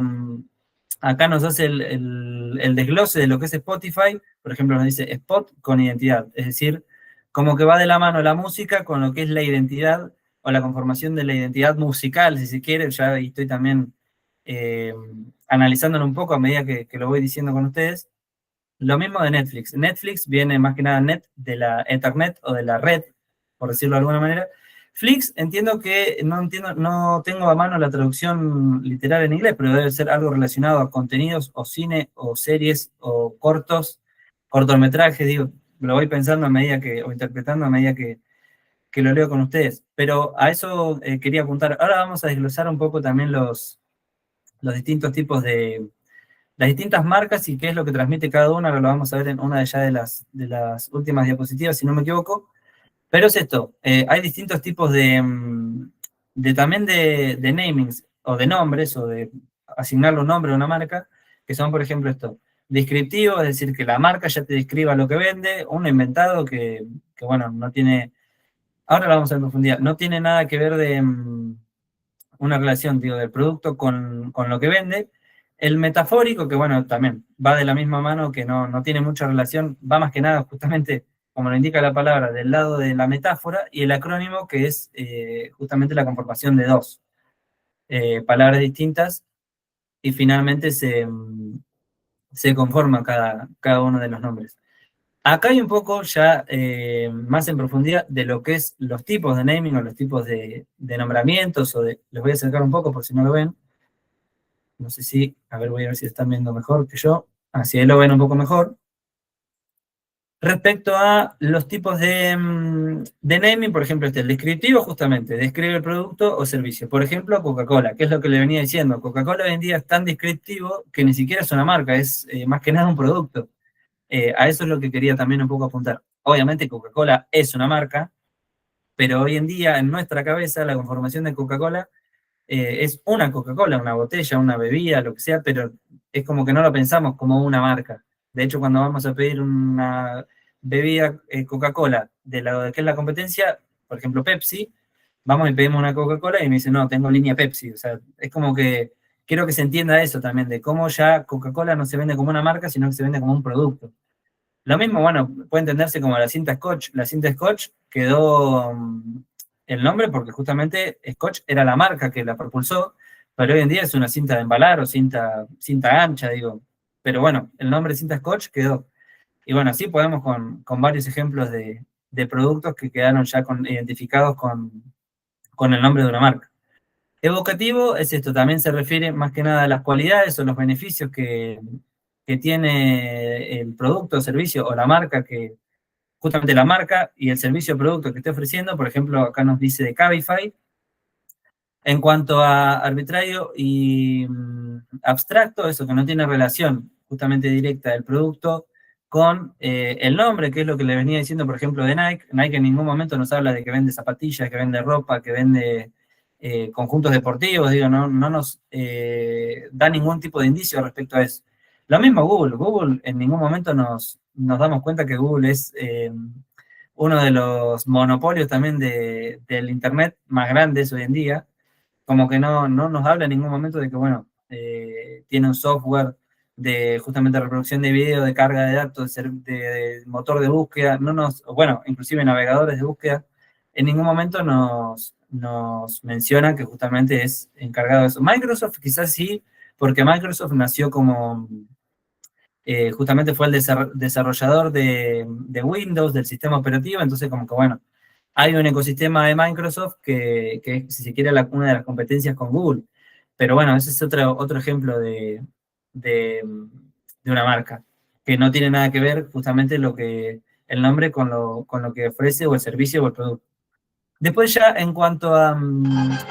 acá nos hace el desglose de lo que es Spotify, por ejemplo, nos dice spot con identidad, es decir, como que va de la mano la música con lo que es la identidad o la conformación de la identidad musical, si se quiere, ya estoy también analizándolo un poco a medida que lo voy diciendo con ustedes. Lo mismo de Netflix. Netflix viene más que nada net de la Ethernet o de la red, por decirlo de alguna manera. Flix, entiendo, no tengo a mano la traducción literal en inglés, pero debe ser algo relacionado a contenidos o cine o series o cortometrajes, digo, lo voy pensando o interpretando a medida que lo leo con ustedes. Pero a eso quería apuntar. Ahora vamos a desglosar un poco también los distintos tipos las distintas marcas y qué es lo que transmite cada una. Ahora lo vamos a ver en una ya de las últimas diapositivas, si no me equivoco. Pero es esto, hay distintos tipos de también de namings, o de nombres, o de asignarle un nombre a una marca, que son, por ejemplo, esto, descriptivo, es decir, que la marca ya te describa lo que vende, uno inventado que bueno, no tiene, ahora lo vamos a ver en profundidad, no tiene nada que ver de una relación, digo, del producto con lo que vende. El metafórico, que bueno, también va de la misma mano, que no tiene mucha relación, va más que nada justamente, como lo indica la palabra, del lado de la metáfora, y el acrónimo, que es justamente la conformación de dos palabras distintas, y finalmente se conforma cada uno de los nombres. Acá hay un poco ya más en profundidad de lo que es los tipos de naming o los tipos de nombramientos, les voy a acercar un poco por si no lo ven. No sé si, a ver, voy a ver si están viendo mejor que yo. Así ahí lo ven un poco mejor. Respecto a los tipos de naming, por ejemplo, el descriptivo justamente describe el producto o servicio. Por ejemplo, Coca-Cola, que es lo que le venía diciendo. Coca-Cola hoy en día es tan descriptivo que ni siquiera es una marca, es más que nada un producto. A eso es lo que quería también un poco apuntar. Obviamente Coca-Cola es una marca, pero hoy en día en nuestra cabeza la conformación de Coca-Cola es una Coca-Cola, una botella, una bebida, lo que sea, pero es como que no lo pensamos como una marca. De hecho, cuando vamos a pedir una bebida Coca-Cola de que es la competencia, por ejemplo Pepsi, vamos y pedimos una Coca-Cola y me dicen, no, tengo línea Pepsi. O sea, es como que quiero que se entienda eso también, de cómo ya Coca-Cola no se vende como una marca, sino que se vende como un producto. Lo mismo, bueno, puede entenderse como la cinta Scotch. La cinta Scotch quedó el nombre porque justamente Scotch era la marca que la propulsó, pero hoy en día es una cinta de embalar o cinta ancha, digo. Pero bueno, el nombre cinta Scotch quedó. Y bueno, así podemos con varios ejemplos de productos que quedaron ya identificados con el nombre de una marca. Evocativo es esto, también se refiere más que nada a las cualidades o los beneficios que tiene el producto o servicio o la marca, que justamente la marca y el servicio o producto que esté ofreciendo. Por ejemplo, acá nos dice de Cabify. En cuanto a arbitrario y abstracto, eso que no tiene relación justamente directa del producto con el nombre, que es lo que le venía diciendo, por ejemplo, de Nike. Nike en ningún momento nos habla de que vende zapatillas, que vende ropa, que vende conjuntos deportivos, digo, no nos da ningún tipo de indicio respecto a eso. Lo mismo Google. Google en ningún momento nos damos cuenta que Google es uno de los monopolios también del Internet más grandes hoy en día, como que no nos habla en ningún momento de que, bueno, tiene un software de justamente reproducción de video, de carga de datos, de motor de búsqueda, bueno, inclusive navegadores de búsqueda, en ningún momento nos menciona que justamente es encargado de eso. Microsoft quizás sí, porque Microsoft nació como, justamente fue el desarrollador de Windows, del sistema operativo, entonces como que, bueno, hay un ecosistema de Microsoft que es, si se quiere, una de las competencias con Google. Pero bueno, ese es otro ejemplo de, de una marca, que no tiene nada que ver justamente el nombre con lo que ofrece o el servicio o el producto. Después ya en cuanto a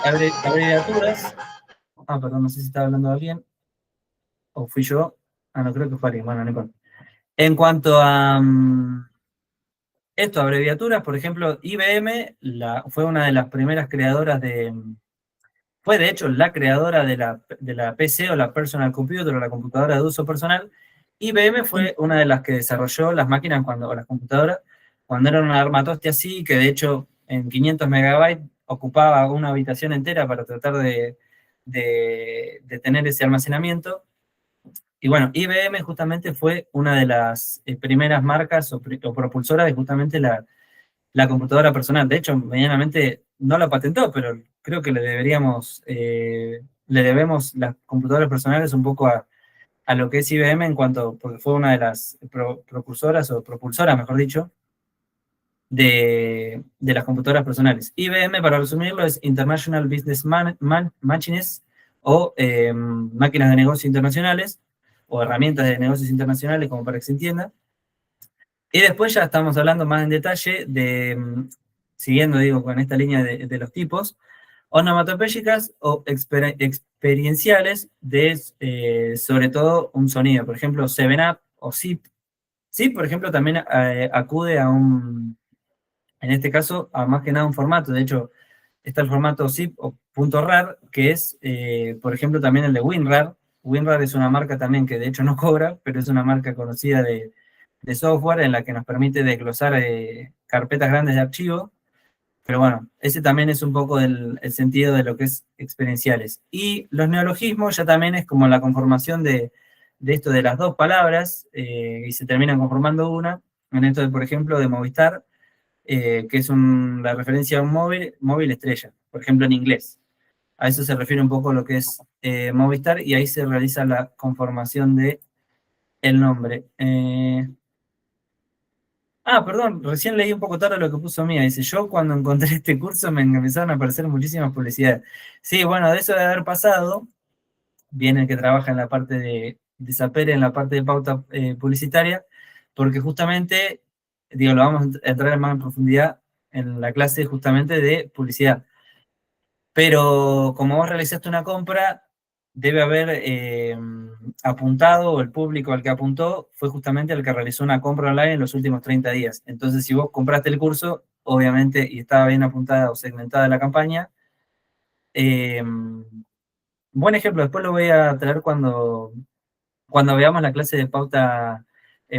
abreviaturas, perdón, no sé si estaba hablando alguien, o fui yo, no, creo que fue alguien, bueno, no importa. En cuanto a esto, abreviaturas, por ejemplo, IBM fue una de las primeras creadoras fue de hecho la creadora de la PC o la Personal Computer o la computadora de uso personal. IBM fue una de las que desarrolló las máquinas o las computadoras cuando era un armatoste así, que de hecho en 500 megabytes ocupaba una habitación entera para tratar de tener ese almacenamiento. Y bueno, IBM justamente fue una de las primeras marcas o propulsoras de justamente la computadora personal. De hecho, medianamente no la patentó, pero creo que le debemos las computadoras personales un poco a lo que es IBM porque fue una de las propulsoras o propulsoras, mejor dicho, de las computadoras personales. IBM, para resumirlo, es International Business Machines, o máquinas de negocios internacionales, o herramientas de negocios internacionales, como para que se entienda. Y después ya estamos hablando más en detalle siguiendo, digo, con esta línea de los tipos. onomatopéyicas o experienciales de, sobre todo, un sonido. Por ejemplo, 7-Up o Zip. Zip, por ejemplo, también acude a un, en este caso, a más que nada un formato. De hecho, está el formato zip o .rar, que es, por ejemplo, también el de WinRAR. WinRAR es una marca también que de hecho no cobra, pero es una marca conocida de software en la que nos permite desglosar carpetas grandes de archivo. Pero bueno, ese también es un poco el sentido de lo que es experienciales. Y los neologismos ya también es como la conformación de esto de las dos palabras, y se terminan conformando una. En esto, de, por ejemplo, de Movistar, que es la referencia a un móvil estrella, por ejemplo en inglés. A eso se refiere un poco lo que es Movistar y ahí se realiza la conformación de el nombre. Perdón, recién leí un poco tarde lo que puso Mía. Dice, yo cuando encontré este curso me empezaron a aparecer muchísimas publicidades. Sí, bueno, de eso de haber pasado, viene el que trabaja en la parte de Sapere, en la parte de pauta publicitaria, porque justamente, digo, lo vamos a entrar más en profundidad en la clase justamente de publicidad. Pero como vos realizaste una compra, debe haber apuntado, o el público al que apuntó fue justamente el que realizó una compra online en los últimos 30 días. Entonces, si vos compraste el curso, obviamente, y estaba bien apuntada o segmentada la campaña, eh, buen ejemplo, después lo voy a traer cuando veamos la clase de pauta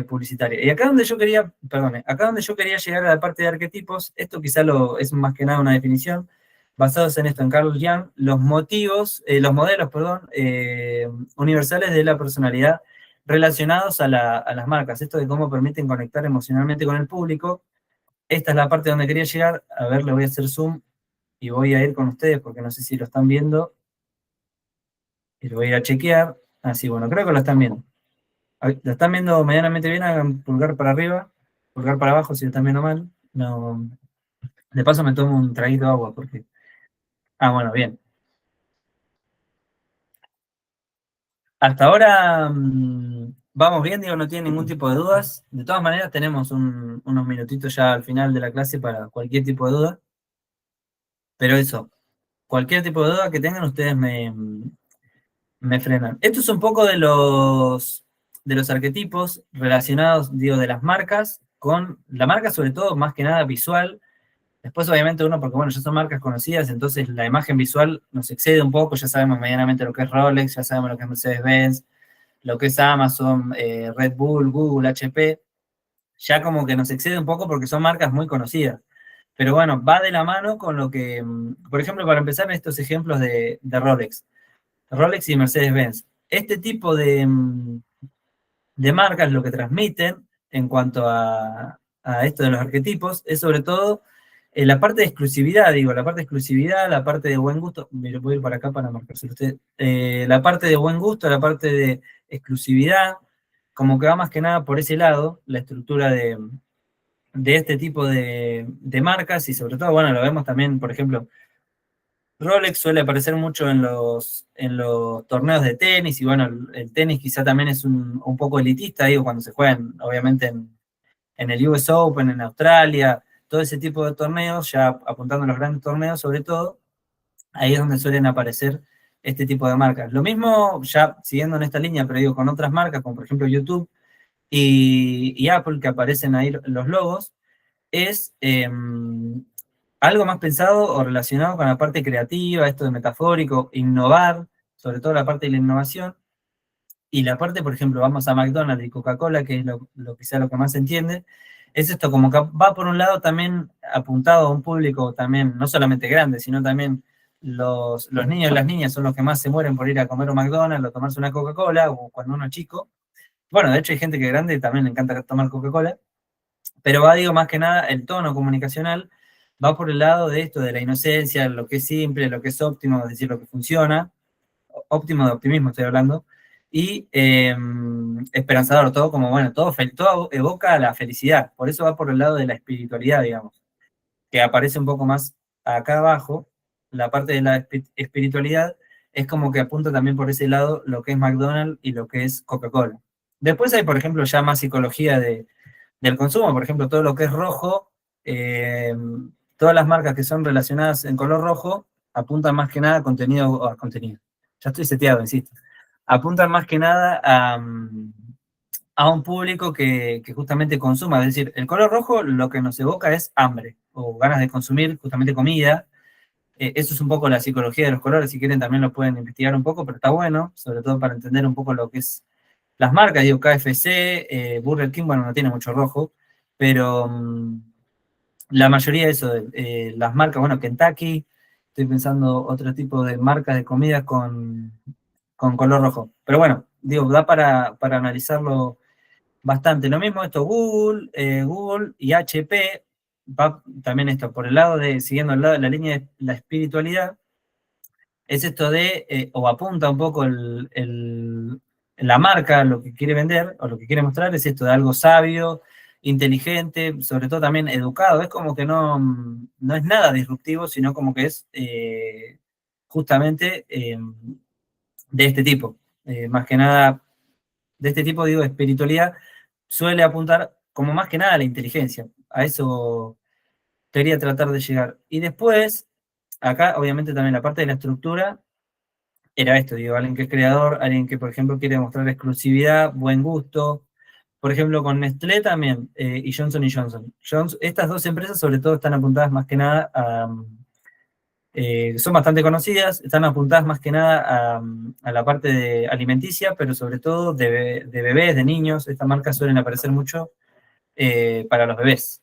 publicitaria. Y acá donde yo quería, perdón, acá donde yo quería llegar a la parte de arquetipos, esto quizá es más que nada una definición, basados en esto, en Carl Jung, los modelos, perdón, universales de la personalidad relacionados a las marcas, esto de cómo permiten conectar emocionalmente con el público. Esta es la parte donde quería llegar, a ver, le voy a hacer zoom y voy a ir con ustedes porque no sé si lo están viendo, y lo voy a ir a chequear. Sí, bueno, creo que lo están viendo. ¿Lo están viendo medianamente bien? Hagan pulgar para arriba, pulgar para abajo si lo están viendo mal. No. De paso me tomo un traguito de agua porque. Bueno, bien. Hasta ahora vamos bien, digo, no tiene ningún tipo de dudas. De todas maneras, tenemos unos minutitos ya al final de la clase para cualquier tipo de duda. Pero eso, cualquier tipo de duda que tengan, ustedes me frenan. Esto es un poco de los arquetipos relacionados, digo, de las marcas con la marca, sobre todo, más que nada visual. Después, obviamente, uno, porque bueno, ya son marcas conocidas, entonces la imagen visual nos excede un poco, ya sabemos medianamente lo que es Rolex, ya sabemos lo que es Mercedes-Benz, lo que es Amazon, Red Bull, Google, HP, ya como que nos excede un poco porque son marcas muy conocidas. Pero bueno, va de la mano con lo que, por ejemplo, para empezar, estos ejemplos de Rolex. Rolex y Mercedes-Benz. Este tipo de marcas lo que transmiten en cuanto a esto de los arquetipos es sobre todo la parte de exclusividad, digo, la parte de exclusividad, la parte de buen gusto, me lo puedo ir para acá para marcárselo usted, la parte de buen gusto, la parte de exclusividad, como que va más que nada por ese lado, la estructura de este tipo de marcas y sobre todo, bueno, lo vemos también, por ejemplo, Rolex suele aparecer mucho en los torneos de tenis, y bueno, el tenis quizá también es un poco elitista, digo, cuando se juegan, obviamente, en el US Open, en Australia, todo ese tipo de torneos, ya apuntando a los grandes torneos sobre todo, ahí es donde suelen aparecer este tipo de marcas. Lo mismo, ya siguiendo en esta línea, pero digo, con otras marcas, como por ejemplo YouTube y Apple, que aparecen ahí los logos, es algo más pensado o relacionado con la parte creativa, esto de metafórico, innovar, sobre todo la parte de la innovación, y la parte, por ejemplo, vamos a McDonald's y Coca-Cola, que es lo que sea lo que más se entiende, es esto como que va por un lado también apuntado a un público también, no solamente grande, sino también los niños y las niñas son los que más se mueren por ir a comer un McDonald's o tomarse una Coca-Cola, o cuando uno es chico. Bueno, de hecho hay gente que es grande y también le encanta tomar Coca-Cola, pero va, digo, más que nada, el tono comunicacional va por el lado de esto, de la inocencia, lo que es simple, lo que es óptimo, es decir, lo que funciona, óptimo de optimismo estoy hablando, y esperanzador, todo como, bueno, todo evoca la felicidad, por eso va por el lado de la espiritualidad, digamos, que aparece un poco más acá abajo, la parte de la espiritualidad es como que apunta también por ese lado lo que es McDonald's y lo que es Coca-Cola. Después hay, por ejemplo, ya más psicología del consumo, por ejemplo, todo lo que es rojo, eh, todas las marcas que son relacionadas en color rojo, apuntan más que nada a contenido. Ya estoy seteado, insisto. Apuntan más que nada a un público que justamente consuma. Es decir, el color rojo lo que nos evoca es hambre o ganas de consumir justamente comida. Eso es un poco la psicología de los colores, si quieren también lo pueden investigar un poco, pero está bueno, sobre todo para entender un poco lo que es las marcas, digo, KFC, Burger King, bueno, no tiene mucho rojo, pero la mayoría de eso, las marcas, bueno, Kentucky, estoy pensando otro tipo de marcas de comida con color rojo. Pero bueno, digo, da para analizarlo bastante. Lo mismo esto, Google y HP, va también esto, por el lado siguiendo el lado, la línea de la espiritualidad, es esto o apunta un poco la marca, lo que quiere vender o lo que quiere mostrar, es esto de algo sabio, inteligente, sobre todo también educado. Es como que no es nada disruptivo, sino como que es justamente de este tipo. Más que nada, de este tipo, digo, de espiritualidad, suele apuntar como más que nada a la inteligencia. A eso quería tratar de llegar. Y después, acá obviamente también la parte de la estructura era esto, digo, alguien que es creador, alguien que, por ejemplo, quiere mostrar exclusividad, buen gusto. Por ejemplo, con Nestlé también, y Johnson Johnson. Estas dos empresas sobre todo están apuntadas más que nada son bastante conocidas, están apuntadas más que nada a la parte de alimenticia, pero sobre todo de bebés, de niños. Estas marcas suelen aparecer mucho para los bebés.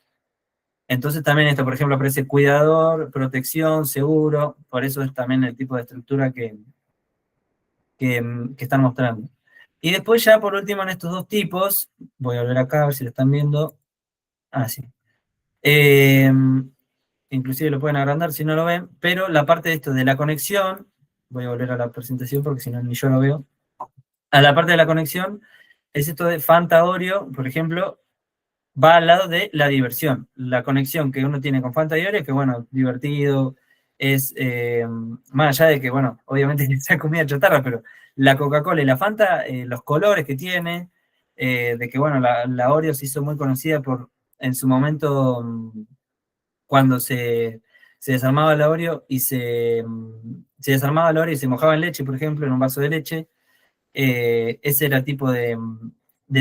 Entonces también esto, por ejemplo, aparece cuidador, protección, seguro, por eso es también el tipo de estructura que están mostrando. Y después ya por último en estos dos tipos, voy a volver acá a ver si lo están viendo. Ah, sí. Eh, Inclusive lo pueden agrandar si no lo ven, pero la parte de esto de la conexión, voy a volver a la presentación porque si no ni yo lo veo. A la parte de la conexión es esto de Fanta Oreo, por ejemplo, va al lado de la diversión, la conexión que uno tiene con Fanta y Oreo, que bueno, divertido, es más allá de que, bueno, obviamente sea comida chatarra, pero la Coca-Cola y la Fanta, los colores que tiene, de que bueno, la Oreo se hizo muy conocida por, en su momento, cuando se desarmaba la Oreo y se desarmaba la Oreo y se mojaba en leche, por ejemplo, en un vaso de leche, ese era el tipo de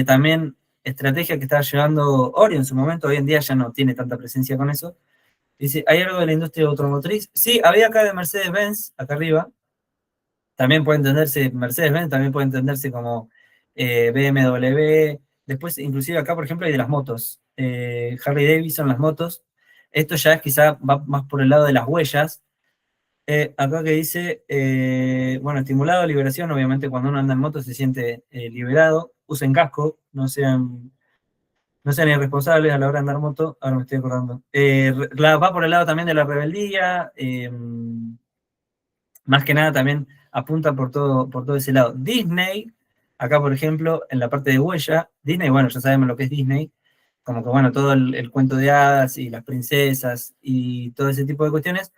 también estrategia que estaba llevando Oreo en su momento. Hoy en día ya no tiene tanta presencia con eso. Dice, ¿hay algo de la industria automotriz? Sí, había acá de Mercedes-Benz, acá arriba. También puede entenderse, Mercedes-Benz también puede entenderse como BMW. Después, inclusive acá, por ejemplo, hay de las motos. Harley Davidson, las motos. Esto ya es quizá va más por el lado de las huellas. Acá que dice, bueno, estimulado, liberación, obviamente cuando uno anda en moto se siente liberado, usen casco, no sean irresponsables a la hora de andar en moto, ahora me estoy acordando. Va por el lado también de la rebeldía, más que nada también apunta por todo ese lado. Disney, acá por ejemplo, en la parte de huella, Disney, bueno, ya sabemos lo que es Disney, como que bueno, todo el cuento de hadas y las princesas y todo ese tipo de cuestiones,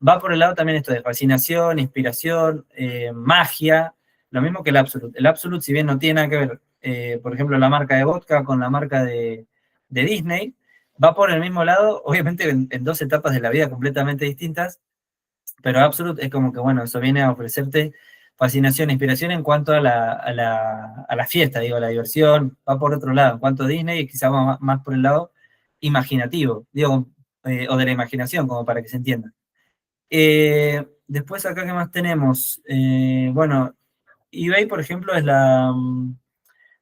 va por el lado también esto de fascinación, inspiración, magia, lo mismo que el Absolute. El Absolute, si bien no tiene nada que ver, por ejemplo, la marca de vodka con la marca de Disney, va por el mismo lado, obviamente en dos etapas de la vida completamente distintas, pero Absolute es como que, bueno, eso viene a ofrecerte fascinación, inspiración en cuanto a la fiesta, digo, a la diversión, va por otro lado. En cuanto a Disney, quizá va más por el lado imaginativo, digo, o de la imaginación, como para que se entienda. Después acá, ¿qué más tenemos? Bueno, eBay, por ejemplo, es la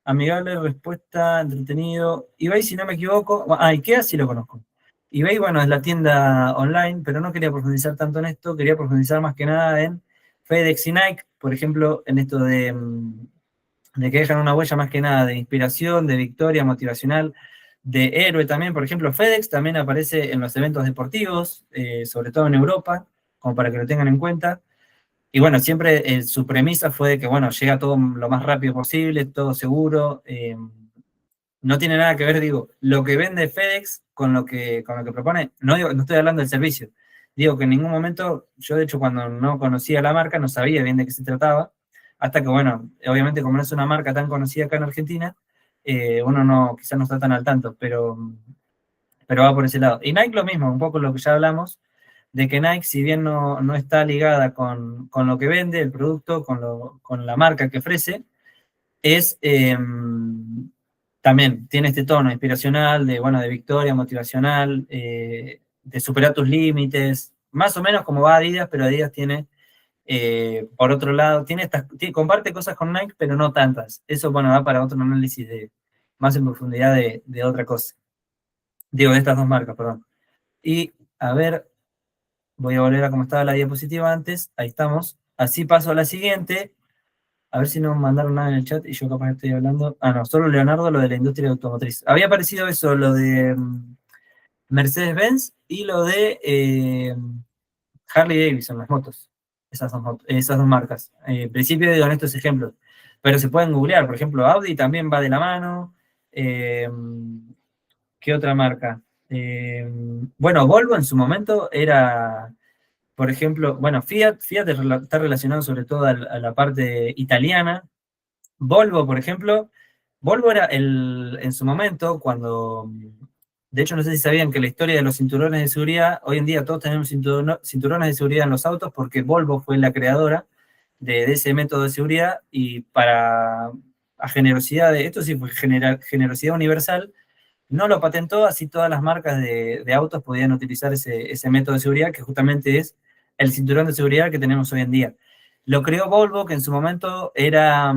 amigable respuesta, entretenido. eBay, si no me equivoco, IKEA sí lo conozco. eBay, bueno, es la tienda online, pero no quería profundizar tanto en esto, quería profundizar más que nada en FedEx y Nike, por ejemplo, en esto de que dejan una huella más que nada de inspiración, de victoria motivacional, de héroe también. Por ejemplo, FedEx también aparece en los eventos deportivos, sobre todo en Europa, como para que lo tengan en cuenta. Y bueno, siempre su premisa fue de que, bueno, llega todo lo más rápido posible, todo seguro. No tiene nada que ver, digo, lo que vende FedEx con lo que propone. No estoy hablando del servicio. Digo que en ningún momento, yo de hecho cuando no conocía la marca, no sabía bien de qué se trataba, hasta que, bueno, obviamente como no es una marca tan conocida acá en Argentina, uno quizás no está tan al tanto, pero va por ese lado. Y Nike lo mismo, un poco lo que ya hablamos, de que Nike, si bien no está ligada con lo que vende, el producto, con la marca que ofrece, es también tiene este tono inspiracional, de victoria, motivacional, de superar tus límites, más o menos como va Adidas, pero Adidas tiene, por otro lado, comparte cosas con Nike, pero no tantas. Eso, bueno, va para otro análisis más en profundidad de otra cosa. Digo, de estas dos marcas, perdón. Y, a ver, voy a volver a como estaba la diapositiva antes. Ahí estamos. Así paso a la siguiente. A ver si no mandaron nada en el chat y yo capaz estoy hablando. Ah, no, solo Leonardo, lo de la industria automotriz. Había aparecido eso, lo de Mercedes-Benz y lo de Harley Davidson, las motos. Esas dos marcas. En principio digo en estos ejemplos. Pero se pueden googlear. Por ejemplo, Audi también va de la mano. ¿Qué otra marca? Bueno, Volvo en su momento era, por ejemplo, bueno, Fiat está relacionado sobre todo a la parte italiana. Volvo, por ejemplo, Volvo era en su momento, de hecho no sé si sabían que la historia de los cinturones de seguridad, hoy en día todos tenemos cinturones de seguridad en los autos porque Volvo fue la creadora de ese método de seguridad y a generosidad esto sí fue generosidad universal, no lo patentó, así todas las marcas de autos podían utilizar ese método de seguridad que justamente es el cinturón de seguridad que tenemos hoy en día. Lo creó Volvo, que en su momento era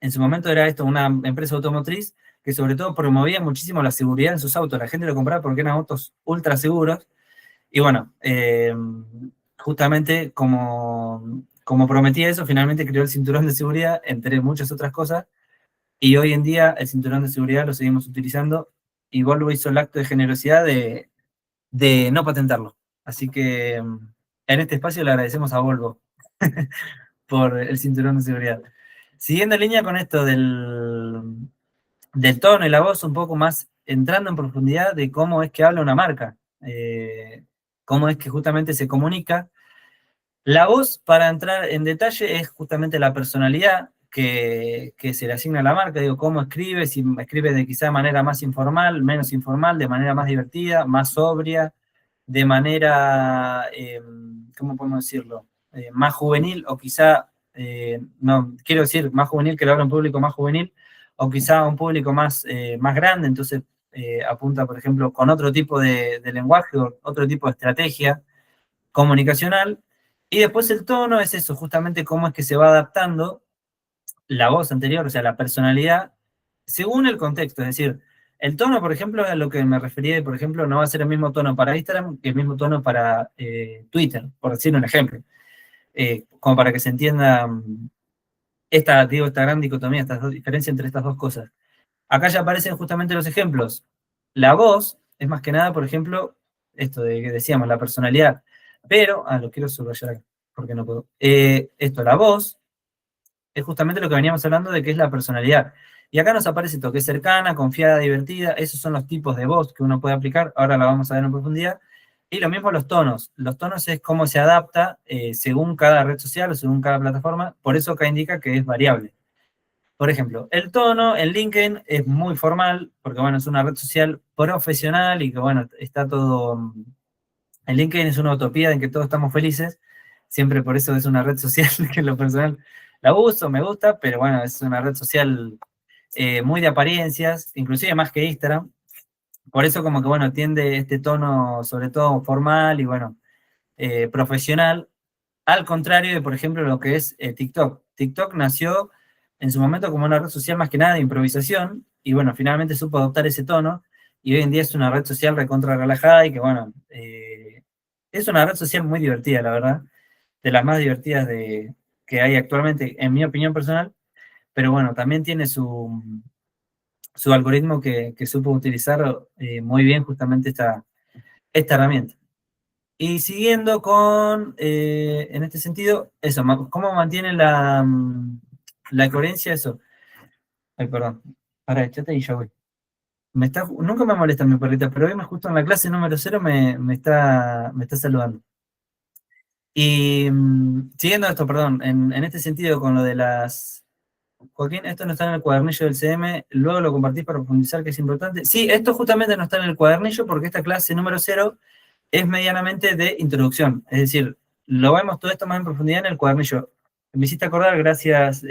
esto, una empresa automotriz que sobre todo promovía muchísimo la seguridad en sus autos. La gente lo compraba porque eran autos ultra seguros. Y bueno, justamente como prometía eso, finalmente creó el cinturón de seguridad, entre muchas otras cosas. Y hoy en día el cinturón de seguridad lo seguimos utilizando. Y Volvo hizo el acto de generosidad de no patentarlo. Así que en este espacio le agradecemos a Volvo por el cinturón de seguridad. Siguiendo en línea con esto del tono y la voz, un poco más entrando en profundidad de cómo es que habla una marca, cómo es que justamente se comunica. La voz, para entrar en detalle, es justamente la personalidad que se le asigna a la marca, digo, cómo escribe, si escribe de quizá manera más informal, menos informal, de manera más divertida, más sobria, de manera, ¿cómo podemos decirlo? Más juvenil o quizá, no, quiero decir más juvenil que lo habla un público más juvenil o quizá un público más grande, entonces apunta, por ejemplo, con otro tipo de lenguaje o otro tipo de estrategia comunicacional. Y después el tono es eso, justamente cómo es que se va adaptando la voz anterior, o sea, la personalidad, según el contexto. Es decir, el tono, por ejemplo, a lo que me refería, por ejemplo, no va a ser el mismo tono para Instagram que el mismo tono para Twitter, por decir un ejemplo. Como para que se entienda esta gran dicotomía, esta diferencia entre estas dos cosas. Acá ya aparecen justamente los ejemplos. La voz es más que nada, por ejemplo, esto de que decíamos, la personalidad. Pero, lo quiero subrayar acá, porque no puedo. La voz es justamente lo que veníamos hablando de que es la personalidad. Y acá nos aparece esto, que es cercana, confiada, divertida. Esos son los tipos de voz que uno puede aplicar. Ahora la vamos a ver en profundidad. Y lo mismo los tonos. Los tonos es cómo se adapta según cada red social o según cada plataforma. Por eso acá indica que es variable. Por ejemplo, el tono en LinkedIn es muy formal, porque bueno, es una red social profesional y que bueno, está todo. En LinkedIn es una utopía en que todos estamos felices, siempre por eso es una red social que en lo personal la uso, me gusta, pero bueno, es una red social muy de apariencias, inclusive más que Instagram. Por eso como que bueno, tiende este tono sobre todo formal y bueno, profesional, al contrario de, por ejemplo, lo que es TikTok. TikTok nació en su momento como una red social más que nada de improvisación, y bueno, finalmente supo adoptar ese tono, y hoy en día es una red social recontra relajada y que bueno, es una red social muy divertida, la verdad, de las más divertidas que hay actualmente, en mi opinión personal, pero bueno, también tiene su algoritmo que supo utilizar muy bien justamente esta herramienta. Y siguiendo en este sentido, eso, ¿cómo mantiene la coherencia? Eso. Ay, perdón. Para, echate y ya voy. Nunca me molesta mi perrita, pero hoy justo en la clase número 0 me está saludando. Y siguiendo esto, perdón, en este sentido con lo de las... Joaquín, esto no está en el cuadernillo del CM, luego lo compartís para profundizar, que es importante. Sí, esto justamente no está en el cuadernillo porque esta clase número 0 es medianamente de introducción, es decir, lo vemos todo esto más en profundidad en el cuadernillo. Me hiciste acordar, gracias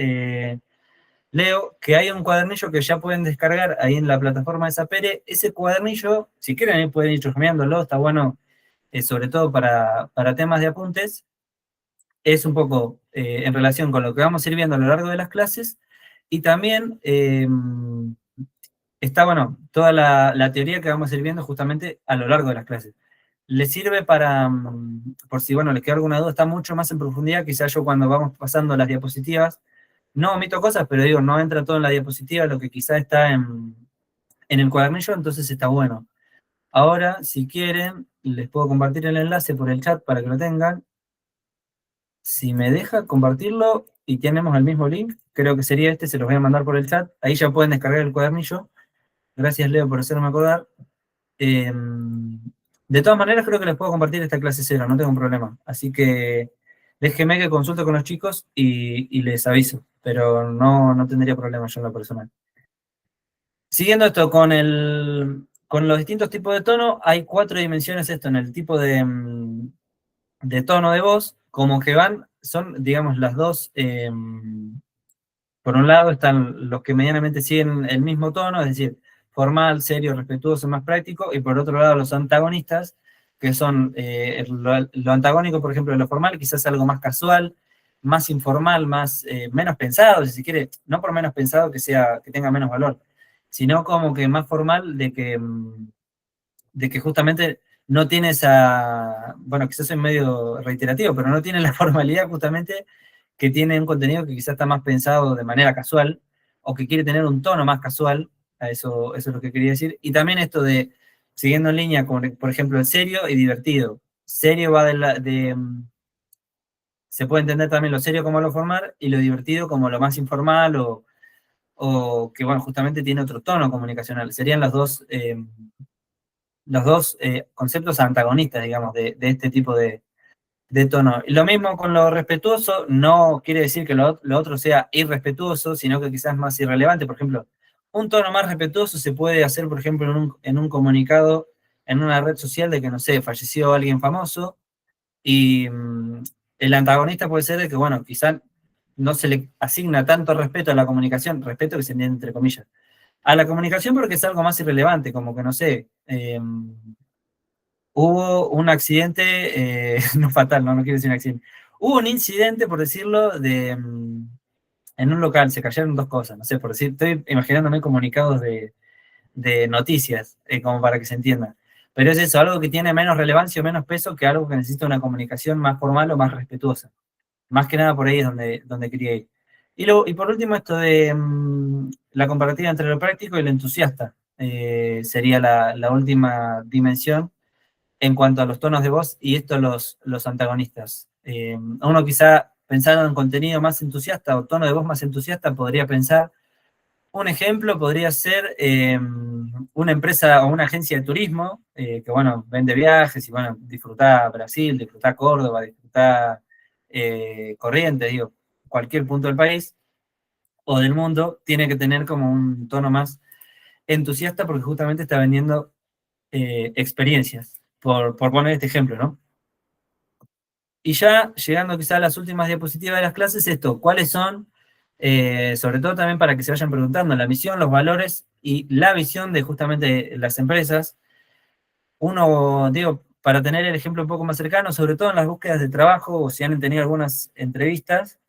Leo, que hay un cuadernillo que ya pueden descargar ahí en la plataforma de Sapere. Ese cuadernillo, si quieren, ahí pueden ir chusmeándolo, está bueno, sobre todo para temas de apuntes. Es un poco en relación con lo que vamos a ir viendo a lo largo de las clases, y también está, bueno, toda la teoría que vamos a ir viendo justamente a lo largo de las clases. Les sirve para, por si, bueno, les queda alguna duda, está mucho más en profundidad, quizás yo cuando vamos pasando las diapositivas, no omito cosas, pero digo, no entra todo en la diapositiva, lo que quizás está en el cuadernillo, entonces está bueno. Ahora, si quieren, les puedo compartir el enlace por el chat para que lo tengan. Si me deja compartirlo y tenemos el mismo link, creo que sería este, se los voy a mandar por el chat. Ahí ya pueden descargar el cuadernillo. Gracias, Leo, por hacerme acordar. De todas maneras, creo que les puedo compartir esta clase cero, no tengo un problema. Así que déjenme que consulte con los chicos y les aviso, pero no tendría problema yo en lo personal. Siguiendo esto con los distintos tipos de tono, hay 4 dimensiones esto en el tipo de tono de voz, como que son, digamos, las dos. Por un lado están los que medianamente siguen el mismo tono, es decir, formal, serio, respetuoso, más práctico, y por otro lado los antagonistas, que son lo antagónico, por ejemplo, de lo formal, quizás algo más casual, más informal, menos pensado, si se quiere, no por menos pensado que tenga menos valor, sino como que más formal de que justamente no tiene bueno, quizás soy medio reiterativo, pero no tiene la formalidad justamente que tiene un contenido que quizás está más pensado de manera casual, o que quiere tener un tono más casual, eso es lo que quería decir. Y también esto de, siguiendo en línea con, por ejemplo, el serio y divertido. Serio va se puede entender también lo serio como lo formal, y lo divertido como lo más informal, o que, bueno, justamente tiene otro tono comunicacional. Serían los dos conceptos antagonistas, digamos, de este tipo de tono. Y lo mismo con lo respetuoso, no quiere decir que lo otro sea irrespetuoso, sino que quizás más irrelevante. Por ejemplo, un tono más respetuoso se puede hacer, por ejemplo, en un comunicado, en una red social de que, no sé, falleció alguien famoso, y el antagonista puede ser de que, bueno, quizás no se le asigna tanto respeto a la comunicación, respeto que se entiende entre comillas, a la comunicación, porque es algo más irrelevante, como que, no sé, hubo un accidente, no fatal, no quiero decir un accidente, hubo un incidente, por decirlo, en un local, se cayeron 2 cosas, no sé, por decir, estoy imaginándome comunicados de noticias, como para que se entienda. Pero es eso, algo que tiene menos relevancia o menos peso que algo que necesita una comunicación más formal o más respetuosa. Más que nada por ahí es donde quería ir. Y por último, esto de la comparativa entre lo práctico y lo entusiasta. Sería la última dimensión en cuanto a los tonos de voz, y esto los antagonistas. Uno quizá pensando en contenido más entusiasta o tono de voz más entusiasta podría pensar, un ejemplo podría ser una empresa o una agencia de turismo que, bueno, vende viajes y, bueno, disfrutar Brasil, disfrutar Córdoba, disfrutar Corrientes, digo, cualquier punto del país o del mundo, tiene que tener como un tono más entusiasta porque justamente está vendiendo experiencias, por poner este ejemplo, ¿no? Y ya llegando quizá a las últimas diapositivas de las clases, esto, ¿cuáles son, sobre todo también para que se vayan preguntando, la misión, los valores y la visión de justamente las empresas? Uno, digo, para tener el ejemplo un poco más cercano, sobre todo en las búsquedas de trabajo, o si han tenido algunas entrevistas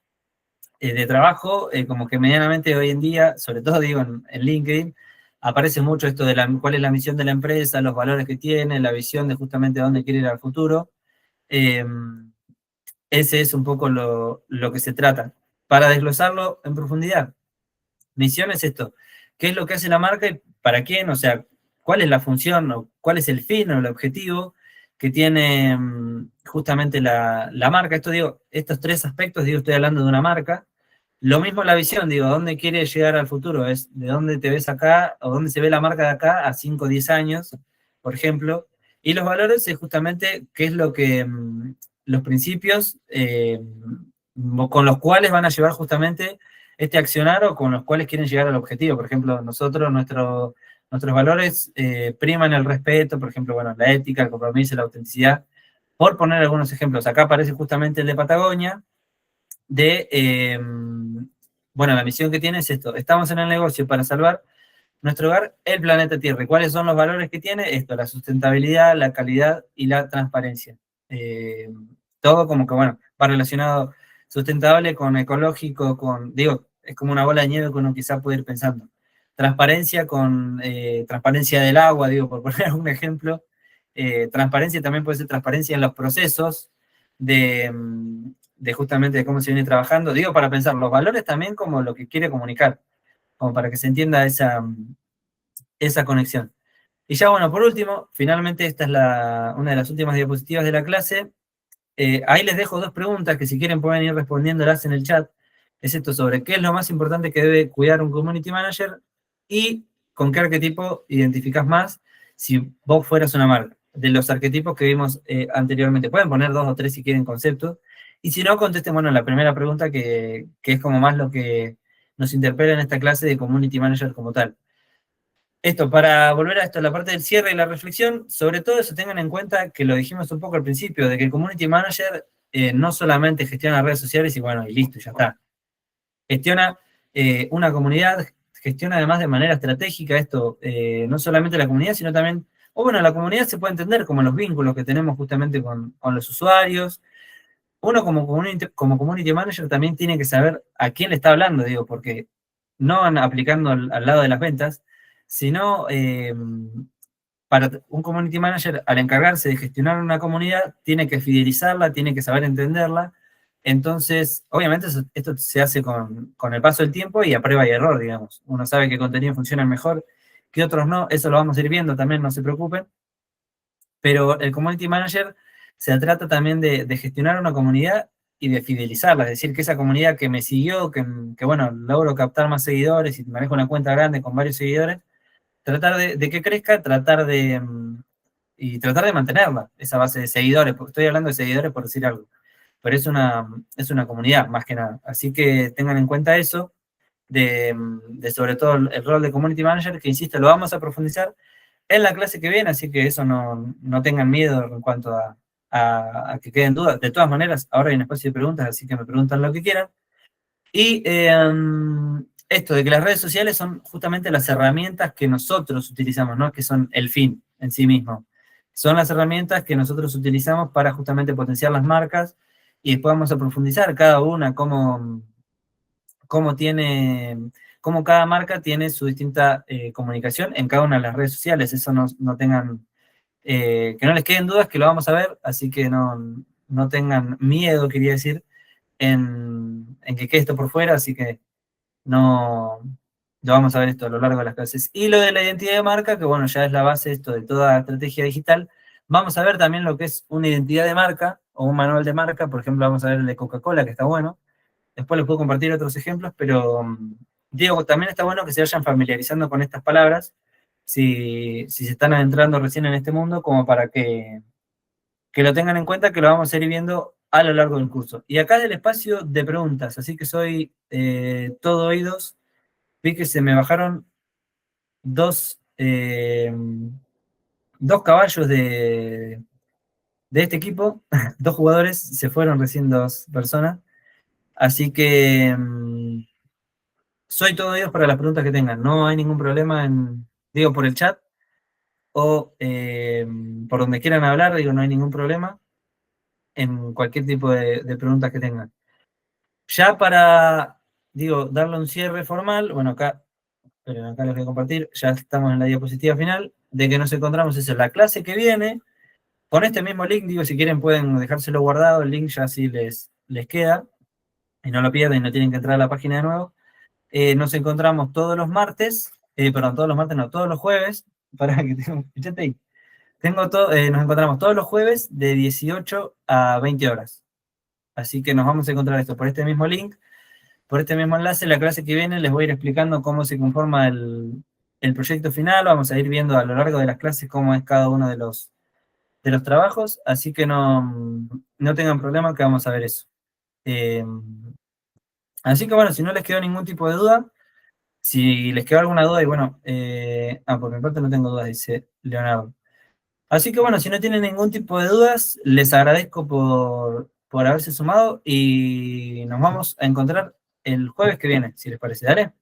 de trabajo, como que medianamente hoy en día, sobre todo digo en LinkedIn, aparece mucho esto de cuál es la misión de la empresa, los valores que tiene, la visión de justamente a dónde quiere ir al futuro. Eh, Ese es un poco lo que se trata. Para desglosarlo en profundidad, misión es esto: ¿qué es lo que hace la marca y para quién? O sea, ¿cuál es la función o cuál es el fin o el objetivo que tiene justamente la marca? Esto digo, estos 3 aspectos, digo, estoy hablando de una marca. Lo mismo la visión, digo, ¿dónde quiere llegar al futuro? Es de dónde te ves acá, o dónde se ve la marca de acá a 5 o 10 años, por ejemplo. Y los valores es justamente qué es lo que, los principios con los cuales van a llevar justamente este accionar, o con los cuales quieren llegar al objetivo. Por ejemplo, nosotros, Nuestros valores priman el respeto, por ejemplo, bueno, la ética, el compromiso, la autenticidad, por poner algunos ejemplos. Acá aparece justamente el de Patagonia, bueno, la misión que tiene es esto: estamos en el negocio para salvar nuestro hogar, el planeta Tierra. ¿Y cuáles son los valores que tiene? Esto: la sustentabilidad, la calidad y la transparencia. Eh, Todo como que, bueno, va relacionado sustentable con ecológico, digo, es como una bola de nieve que uno quizá puede ir pensando. Transparencia con transparencia del agua, digo, por poner un ejemplo. Transparencia también puede ser transparencia en los procesos de justamente de cómo se viene trabajando. Digo, para pensar los valores también como lo que quiere comunicar, como para que se entienda esa conexión. Y ya bueno, por último, finalmente esta es una de las últimas diapositivas de la clase. Ahí les dejo dos preguntas que si quieren pueden ir respondiéndolas en el chat. Es esto sobre qué es lo más importante que debe cuidar un community manager y con qué arquetipo identificás más si vos fueras una marca. De los arquetipos que vimos anteriormente. Pueden poner dos o tres si quieren conceptos. Y si no, contesten, bueno, la primera pregunta que es como más lo que nos interpela en esta clase de community manager como tal. Esto, para volver a esto, la parte del cierre y la reflexión, sobre todo eso tengan en cuenta que lo dijimos un poco al principio, de que el community manager no solamente gestiona redes sociales y bueno, y listo, ya está. Gestiona una comunidad, gestiona además de manera estratégica esto, no solamente la comunidad, sino también, o bueno, la comunidad se puede entender como los vínculos que tenemos justamente con los usuarios. Uno como community manager también tiene que saber a quién le está hablando, digo, porque no van aplicando al lado de las ventas, sino para un community manager, al encargarse de gestionar una comunidad, tiene que fidelizarla, tiene que saber entenderla. Entonces, obviamente esto se hace con el paso del tiempo y a prueba y error, digamos. Uno sabe qué contenido funciona mejor, que otros no, eso lo vamos a ir viendo también, no se preocupen. Pero el community manager se trata también de gestionar una comunidad y de fidelizarla, es decir, que esa comunidad que me siguió, que bueno, logro captar más seguidores y manejo una cuenta grande con varios seguidores, tratar de que crezca, y tratar de mantenerla, esa base de seguidores, porque estoy hablando de seguidores por decir algo, pero es una comunidad más que nada, así que tengan en cuenta eso, de sobre todo el rol de community manager, que insisto, lo vamos a profundizar en la clase que viene, así que eso no tengan miedo en cuanto a que queden dudas. De todas maneras, ahora hay un espacio de preguntas, así que me preguntan lo que quieran. Y esto de que las redes sociales son justamente las herramientas que nosotros utilizamos, ¿no? Que son el fin en sí mismo. Son las herramientas que nosotros utilizamos para justamente potenciar las marcas y después vamos a profundizar cada una, cómo cada marca tiene su distinta comunicación en cada una de las redes sociales. Eso no tengan, que no les queden dudas, que lo vamos a ver, así que no tengan miedo, quería decir, en que quede esto por fuera, así que no, lo vamos a ver esto a lo largo de las clases. Y lo de la identidad de marca, que bueno, ya es la base esto de toda estrategia digital, vamos a ver también lo que es una identidad de marca o un manual de marca. Por ejemplo, vamos a ver el de Coca-Cola, que está bueno. Después les puedo compartir otros ejemplos, pero digo, también está bueno que se vayan familiarizando con estas palabras, si se están adentrando recién en este mundo, como para que lo tengan en cuenta, que lo vamos a ir viendo a lo largo del curso. Y acá es el espacio de preguntas, así que soy todo oídos. Vi que se me bajaron dos, dos caballos de este equipo, dos jugadores, se fueron recién dos personas, así que soy todo oídos para las preguntas que tengan. No hay ningún problema digo, por el chat o por donde quieran hablar, digo, no hay ningún problema en cualquier tipo de preguntas que tengan. Ya para, digo, darle un cierre formal, bueno, acá les voy a compartir, ya estamos en la diapositiva final, de que nos encontramos eso, la clase que viene, con este mismo link, digo, si quieren pueden dejárselo guardado, el link ya así les queda, y no lo pierden, no tienen que entrar a la página de nuevo. Nos encontramos todos los martes, perdón, todos los martes no, todos los jueves, para que tengo, fíjate ahí, nos encontramos todos los jueves de 18 a 20 horas. Así que nos vamos a encontrar esto por este mismo link, por este mismo enlace. La clase que viene les voy a ir explicando cómo se conforma el proyecto final. Vamos a ir viendo a lo largo de las clases cómo es cada uno de los trabajos, así que no tengan problema que vamos a ver eso. Eh, Así que bueno, si no les quedó ningún tipo de duda, Si les queda alguna duda, y bueno, por mi parte no tengo dudas, dice Leonardo. Así que bueno, si no tienen ningún tipo de dudas, les agradezco por haberse sumado y nos vamos a encontrar el jueves que viene, si les parece. Dale.